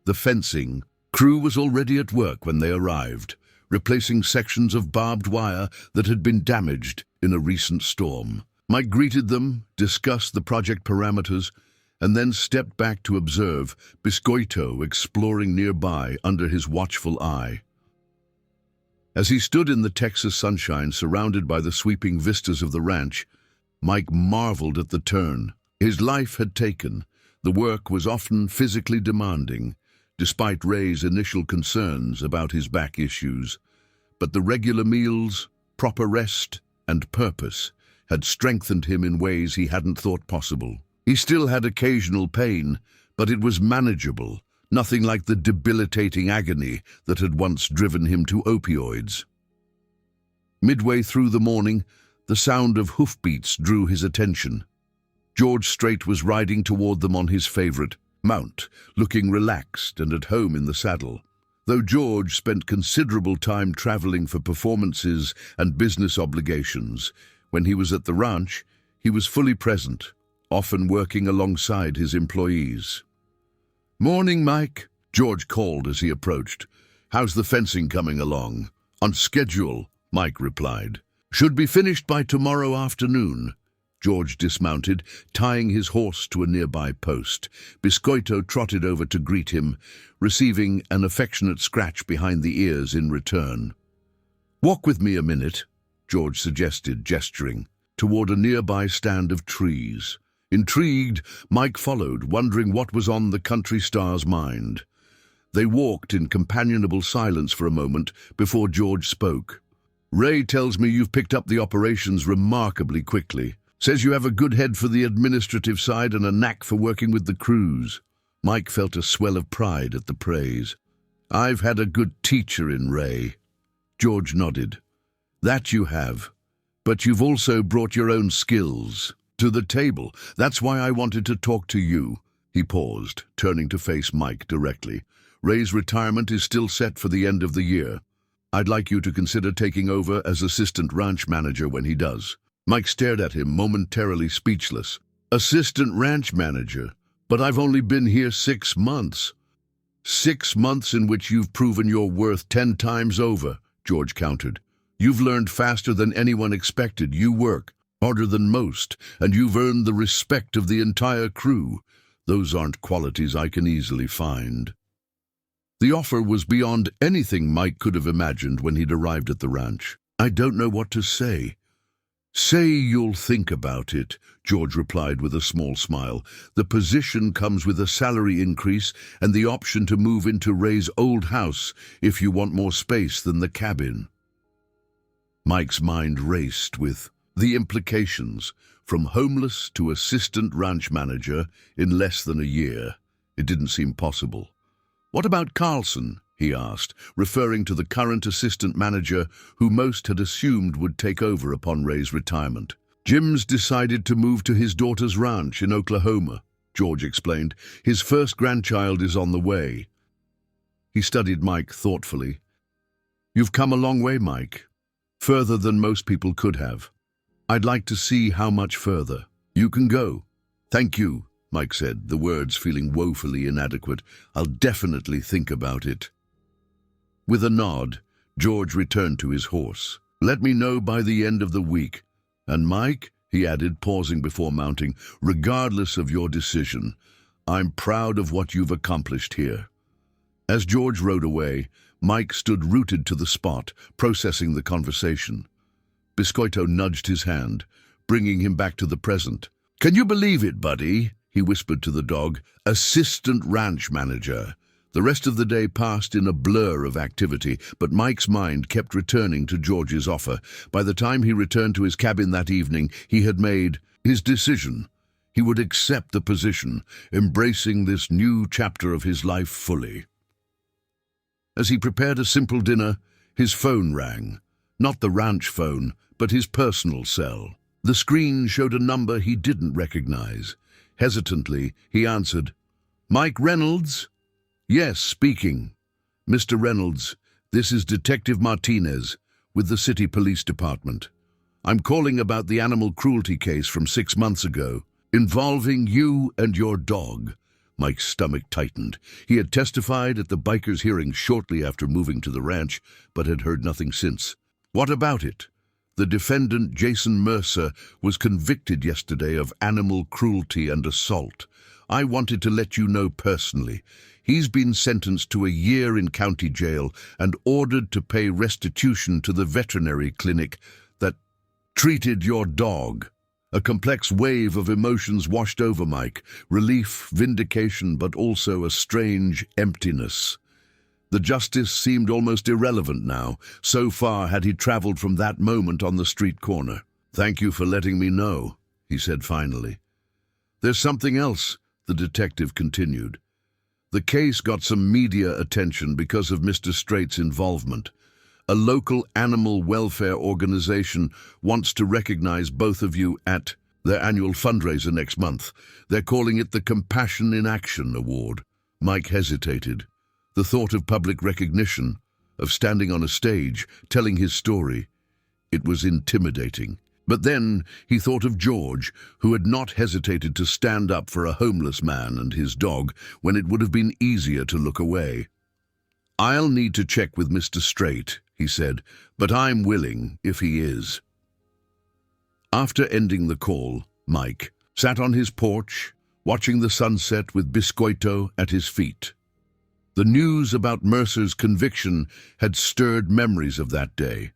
The fencing crew was already at work when they arrived, replacing sections of barbed wire that had been damaged in a recent storm. Mike greeted them, discussed the project parameters, and then stepped back to observe Biscoito exploring nearby under his watchful eye. As he stood in the Texas sunshine surrounded by the sweeping vistas of the ranch, Mike marveled at the turn his life had taken. The work was often physically demanding, despite Ray's initial concerns about his back issues. But the regular meals, proper rest, and purpose had strengthened him in ways he hadn't thought possible. He still had occasional pain, but it was manageable, nothing like the debilitating agony that had once driven him to opioids. Midway through the morning, the sound of hoofbeats drew his attention. George Strait was riding toward them on his favorite mount, looking relaxed and at home in the saddle. Though George spent considerable time traveling for performances and business obligations, when he was at the ranch, he was fully present, often working alongside his employees. "Morning, Mike," George called as he approached. "How's the fencing coming along?" "On schedule," Mike replied. "Should be finished by tomorrow afternoon." George dismounted, tying his horse to a nearby post. Biscoito trotted over to greet him, receiving an affectionate scratch behind the ears in return. "Walk with me a minute," George suggested, gesturing toward a nearby stand of trees. Intrigued, Mike followed, wondering what was on the country star's mind. They walked in companionable silence for a moment before George spoke. "Ray tells me you've picked up the operations remarkably quickly. Says you have a good head for the administrative side and a knack for working with the crews." Mike felt a swell of pride at the praise. "I've had a good teacher in Ray." George nodded. "That you have. But you've also brought your own skills to the table. That's why I wanted to talk to you." He paused, turning to face Mike directly. "Ray's retirement is still set for the end of the year. I'd like you to consider taking over as assistant ranch manager when he does." Mike stared at him, momentarily speechless. "Assistant ranch manager? But I've only been here 6 months." "6 months in which you've proven your worth 10 times over," George countered. "You've learned faster than anyone expected. You work harder than most, and you've earned the respect of the entire crew. Those aren't qualities I can easily find." The offer was beyond anything Mike could have imagined when he'd arrived at the ranch. "I don't know what to say." "Say you'll think about it," George replied with a small smile. "The position comes with a salary increase and the option to move into Ray's old house if you want more space than the cabin." Mike's mind raced with the implications. From homeless to assistant ranch manager in less than a year. It didn't seem possible. "What about Carlson?" he asked, referring to the current assistant manager who most had assumed would take over upon Ray's retirement. "Jim's decided to move to his daughter's ranch in Oklahoma," George explained. "His first grandchild is on the way." He studied Mike thoughtfully. "You've come a long way, Mike. Further than most people could have. I'd like to see how much further. You can go." "Thank you," Mike said, the words feeling woefully inadequate. "I'll definitely think about it." With a nod, George returned to his horse. "Let me know by the end of the week. And Mike," he added, pausing before mounting, "regardless of your decision, I'm proud of what you've accomplished here." As George rode away, Mike stood rooted to the spot, processing the conversation. Biscoito nudged his hand, bringing him back to the present. "Can you believe it, buddy?" he whispered to the dog. "Assistant ranch manager." The rest of the day passed in a blur of activity, but Mike's mind kept returning to George's offer. By the time he returned to his cabin that evening, he had made his decision. He would accept the position, embracing this new chapter of his life fully. As he prepared a simple dinner, his phone rang. Not the ranch phone, but his personal cell. The screen showed a number he didn't recognize. Hesitantly, he answered. "Mike Reynolds?" "Yes, speaking." "Mr. Reynolds, this is Detective Martinez with the City Police Department. I'm calling about the animal cruelty case from 6 months ago, involving you and your dog." Mike's stomach tightened. He had testified at the bikers' hearing shortly after moving to the ranch, but had heard nothing since. "What about it?" "The defendant, Jason Mercer, was convicted yesterday of animal cruelty and assault. I wanted to let you know personally. He's been sentenced to a year in county jail and ordered to pay restitution to the veterinary clinic that treated your dog." A complex wave of emotions washed over Mike. Relief, vindication, but also a strange emptiness. The justice seemed almost irrelevant now. So far had he traveled from that moment on the street corner. "Thank you for letting me know," he said finally. "There's something else," the detective continued. "The case got some media attention because of Mr. Strait's involvement. A local animal welfare organization wants to recognize both of you at their annual fundraiser next month. They're calling it the Compassion in Action Award. Mike hesitated. The thought of public recognition, of standing on a stage, telling his story, it was intimidating. But then he thought of George, who had not hesitated to stand up for a homeless man and his dog when it would have been easier to look away. "I'll need to check with Mr. Strait," he said, "but I'm willing if he is." After ending the call, Mike sat on his porch, watching the sunset with Biscoito at his feet. The news about Mercer's conviction had stirred memories of that day.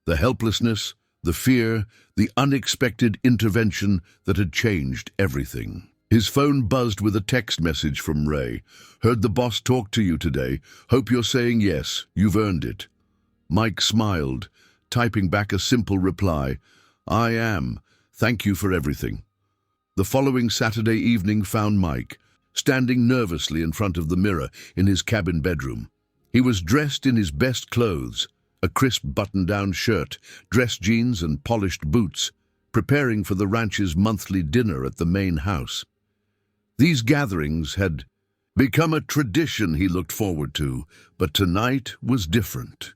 The helplessness, the fear, the unexpected intervention that had changed everything. His phone buzzed with a text message from Ray. "Heard the boss talk to you today. Hope you're saying yes. You've earned it." Mike smiled, typing back a simple reply. "I am. Thank you for everything." The following Saturday evening found Mike standing nervously in front of the mirror in his cabin bedroom. He was dressed in his best clothes, a crisp button-down shirt, dress jeans and polished boots, preparing for the ranch's monthly dinner at the main house. These gatherings had become a tradition he looked forward to, but tonight was different.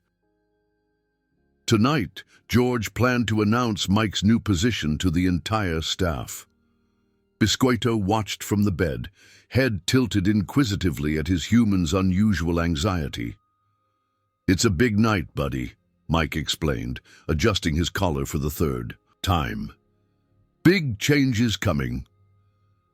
Tonight, George planned to announce Mike's new position to the entire staff. Biscoito watched from the bed, head tilted inquisitively at his human's unusual anxiety. "It's a big night, buddy," Mike explained, adjusting his collar for the third time. "Big changes coming."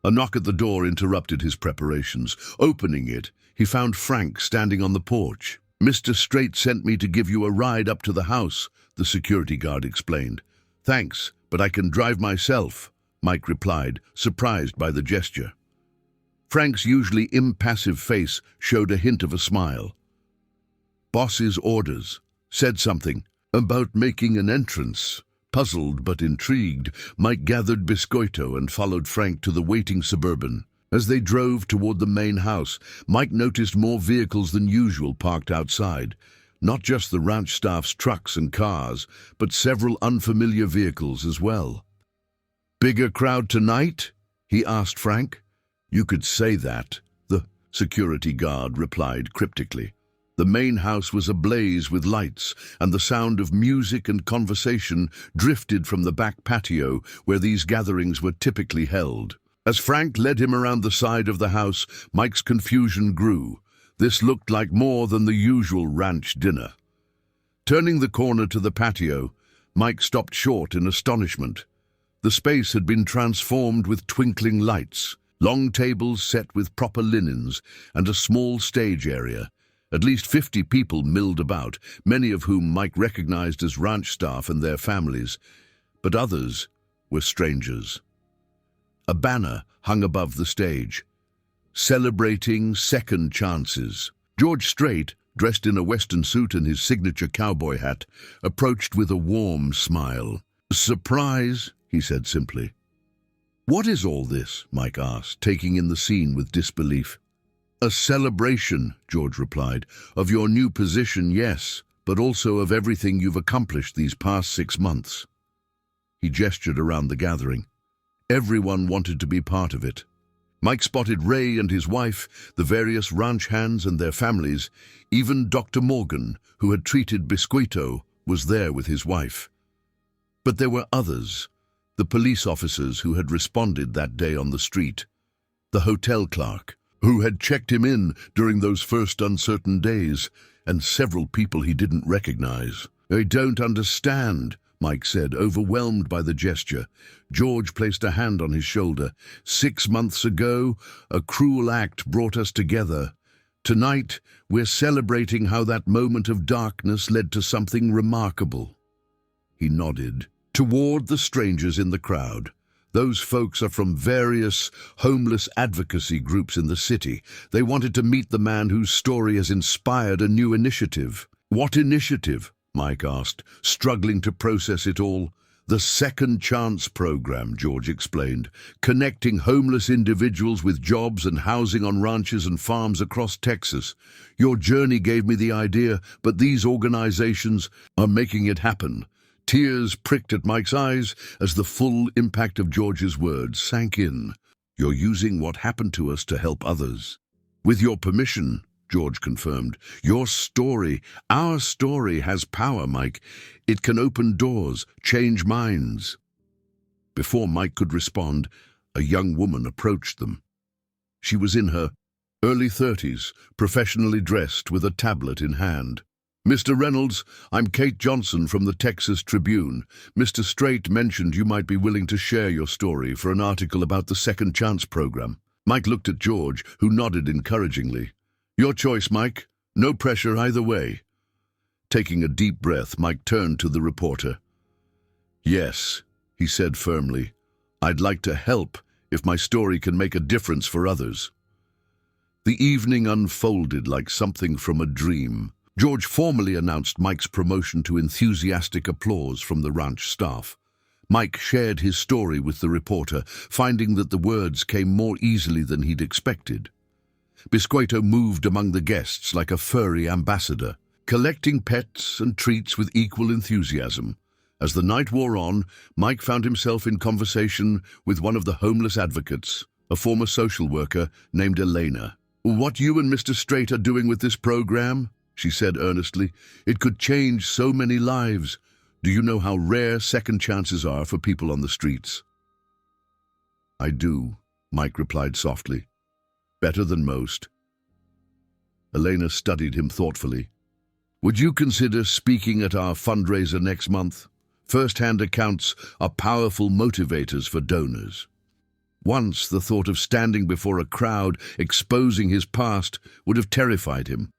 A knock at the door interrupted his preparations. Opening it, he found Frank standing on the porch. "Mr. Strait sent me to give you a ride up to the house," the security guard explained. "Thanks, but I can drive myself," Mike replied, surprised by the gesture. Frank's usually impassive face showed a hint of a smile. "Boss's orders. Said something about making an entrance." Puzzled but intrigued, Mike gathered Biscoito and followed Frank to the waiting Suburban. As they drove toward the main house, Mike noticed more vehicles than usual parked outside. Not just the ranch staff's trucks and cars, but several unfamiliar vehicles as well. "Bigger crowd tonight?" he asked Frank. "You could say that," the security guard replied cryptically. The main house was ablaze with lights, and the sound of music and conversation drifted from the back patio where these gatherings were typically held. As Frank led him around the side of the house, Mike's confusion grew. This looked like more than the usual ranch dinner. Turning the corner to the patio, Mike stopped short in astonishment. The space had been transformed with twinkling lights, long tables set with proper linens, and a small stage area. At least 50 people milled about, many of whom Mike recognized as ranch staff and their families, but others were strangers. A banner hung above the stage, celebrating second chances. George Strait, dressed in a western suit and his signature cowboy hat, approached with a warm smile. "Surprise," he said simply. "What is all this?" Mike asked, taking in the scene with disbelief. "A celebration," George replied, "of your new position, yes, but also of everything you've accomplished these past 6 months." He gestured around the gathering. Everyone wanted to be part of it. Mike spotted Ray and his wife, the various ranch hands and their families. Even Dr. Morgan, who had treated Biscoito, was there with his wife. But there were others, the police officers who had responded that day on the street, the hotel clerk, who had checked him in during those first uncertain days, and several people he didn't recognize. "I don't understand," Mike said, overwhelmed by the gesture. George placed a hand on his shoulder. "6 months ago, a cruel act brought us together. Tonight, we're celebrating how that moment of darkness led to something remarkable." He nodded toward the strangers in the crowd. Those folks are from various homeless advocacy groups in the city. They wanted to meet the man whose story has inspired a new initiative. "What initiative?" Mike asked, struggling to process it all. The Second Chance program, George explained, connecting homeless individuals with jobs and housing on ranches and farms across Texas. Your journey gave me the idea, but these organizations are making it happen. Tears pricked at Mike's eyes as the full impact of George's words sank in. You're using what happened to us to help others. With your permission, George confirmed. Your story, our story, has power, Mike. It can open doors, change minds. Before Mike could respond, a young woman approached them. She was in her early 30s, professionally dressed with a tablet in hand. Mr. Reynolds, I'm Kate Johnson from the Texas Tribune. Mr. Strait mentioned you might be willing to share your story for an article about the Second Chance program. Mike looked at George, who nodded encouragingly. Your choice, Mike. No pressure either way. Taking a deep breath, Mike turned to the reporter. Yes, he said firmly. I'd like to help if my story can make a difference for others. The evening unfolded like something from a dream. George formally announced Mike's promotion to enthusiastic applause from the ranch staff. Mike shared his story with the reporter, finding that the words came more easily than he'd expected. Biscoito moved among the guests like a furry ambassador, collecting pets and treats with equal enthusiasm. As the night wore on, Mike found himself in conversation with one of the homeless advocates, a former social worker named Elena. What you and Mr. Strait are doing with this program, she said earnestly, it could change so many lives. Do you know how rare second chances are for people on the streets? I do, Mike replied softly. Better than most. Elena studied him thoughtfully. Would you consider speaking at our fundraiser next month? First-hand accounts are powerful motivators for donors. Once, the thought of standing before a crowd, exposing his past, would have terrified him.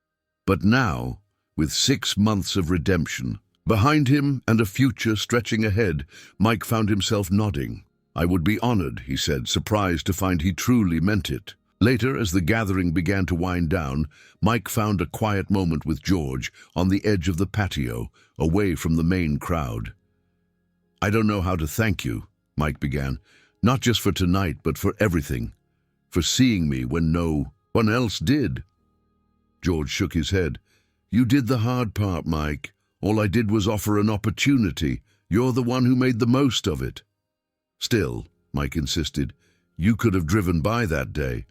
But now, with 6 months of redemption behind him and a future stretching ahead, Mike found himself nodding. I would be honored, he said, surprised to find he truly meant it. Later, as the gathering began to wind down, Mike found a quiet moment with George on the edge of the patio, away from the main crowd. I don't know how to thank you, Mike began, not just for tonight, but for everything, for seeing me when no one else did. George shook his head. You did the hard part, Mike. All I did was offer an opportunity. You're the one who made the most of it. Still, Mike insisted, you could have driven by that day.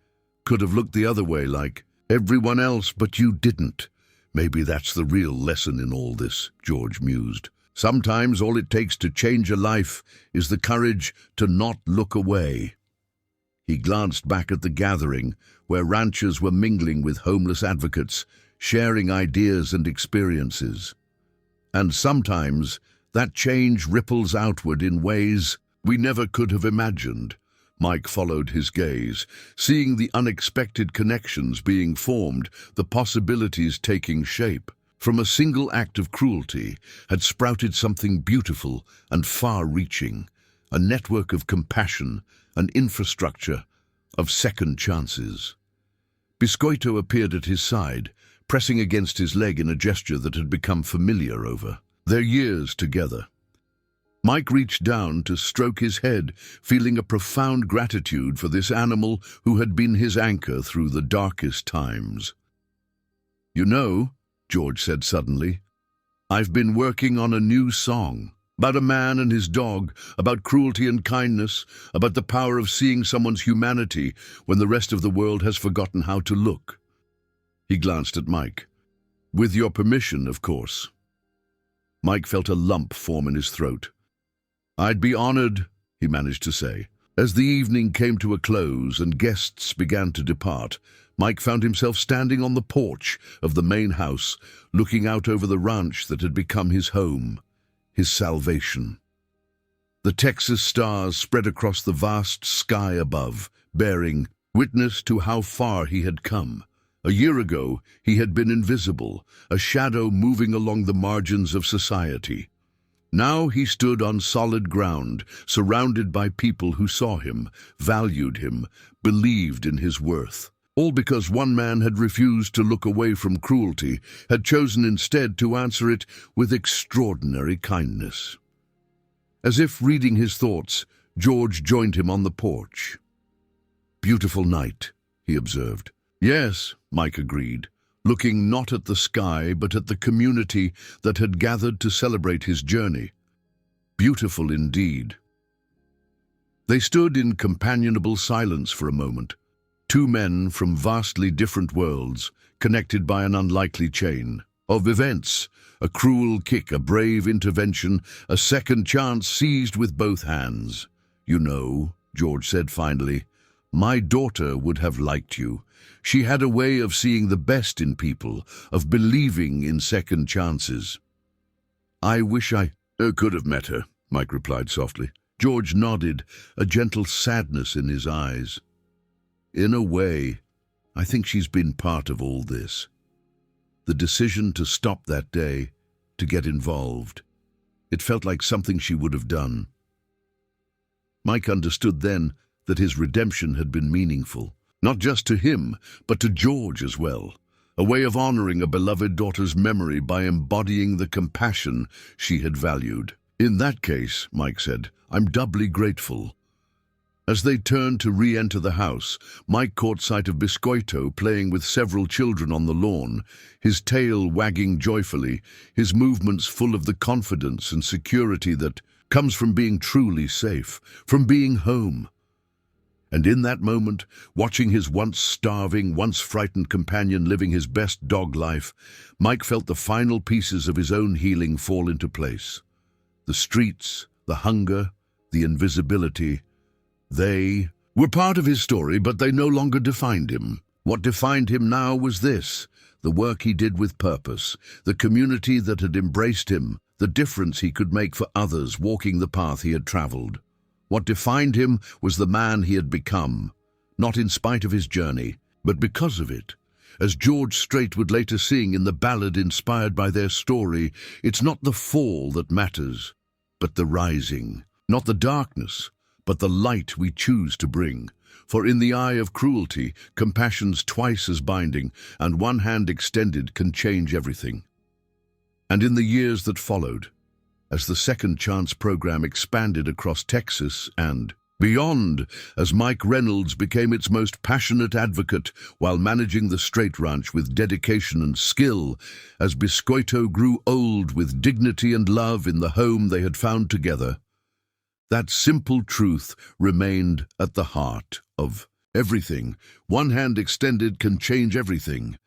Could have looked the other way like everyone else, but you didn't. Maybe that's the real lesson in all this, George mused. Sometimes all it takes to change a life is the courage to not look away. He glanced back at the gathering, where ranchers were mingling with homeless advocates, sharing ideas and experiences. And sometimes that change ripples outward in ways we never could have imagined. Mike followed his gaze, seeing the unexpected connections being formed, the possibilities taking shape. From a single act of cruelty had sprouted something beautiful and far-reaching, a network of compassion, an infrastructure of second chances. Biscoito appeared at his side, pressing against his leg in a gesture that had become familiar over their years together. Mike reached down to stroke his head, feeling a profound gratitude for this animal who had been his anchor through the darkest times. You know, George said suddenly, I've been working on a new song, about a man and his dog, about cruelty and kindness, about the power of seeing someone's humanity when the rest of the world has forgotten how to look. He glanced at Mike. With your permission, of course. Mike felt a lump form in his throat. I'd be honored, he managed to say. As the evening came to a close and guests began to depart, Mike found himself standing on the porch of the main house, looking out over the ranch that had become his home, his salvation. The Texas stars spread across the vast sky above, bearing witness to how far he had come. A year ago, he had been invisible, a shadow moving along the margins of society. Now he stood on solid ground, surrounded by people who saw him, valued him, believed in his worth. All because one man had refused to look away from cruelty, had chosen instead to answer it with extraordinary kindness. As if reading his thoughts, George joined him on the porch. "Beautiful night," he observed. "Yes," Mike agreed, looking not at the sky but at the community that had gathered to celebrate his journey. "Beautiful indeed." They stood in companionable silence for a moment, two men from vastly different worlds, connected by an unlikely chain of events, a cruel kick, a brave intervention, a second chance seized with both hands. "You know," George said finally, "my daughter would have liked you. She had a way of seeing the best in people, of believing in second chances." "I wish I could have met her," Mike replied softly. George nodded, a gentle sadness in his eyes. "In a way, I think she's been part of all this. The decision to stop that day, to get involved. It felt like something she would have done." Mike understood then that his redemption had been meaningful, not just to him, but to George as well. A way of honoring a beloved daughter's memory by embodying the compassion she had valued. "In that case," Mike said, "I'm doubly grateful." As they turned to re-enter the house, Mike caught sight of Biscoito playing with several children on the lawn, his tail wagging joyfully, his movements full of the confidence and security that comes from being truly safe, from being home. And in that moment, watching his once starving, once frightened companion living his best dog life, Mike felt the final pieces of his own healing fall into place. The streets, the hunger, the invisibility, they were part of his story, but they no longer defined him. What defined him now was this: the work he did with purpose, the community that had embraced him, the difference he could make for others walking the path he had traveled. What defined him was the man he had become, not in spite of his journey, but because of it. As George Strait would later sing in the ballad inspired by their story, it's not the fall that matters, but the rising. Not the darkness, but the light we choose to bring. For in the eye of cruelty, compassion's twice as binding, and one hand extended can change everything. And in the years that followed, as the Second Chance program expanded across Texas and beyond, as Mike Reynolds became its most passionate advocate while managing the Strait Ranch with dedication and skill, as Biscoito grew old with dignity and love in the home they had found together, that simple truth remained at the heart of everything. One hand extended can change everything.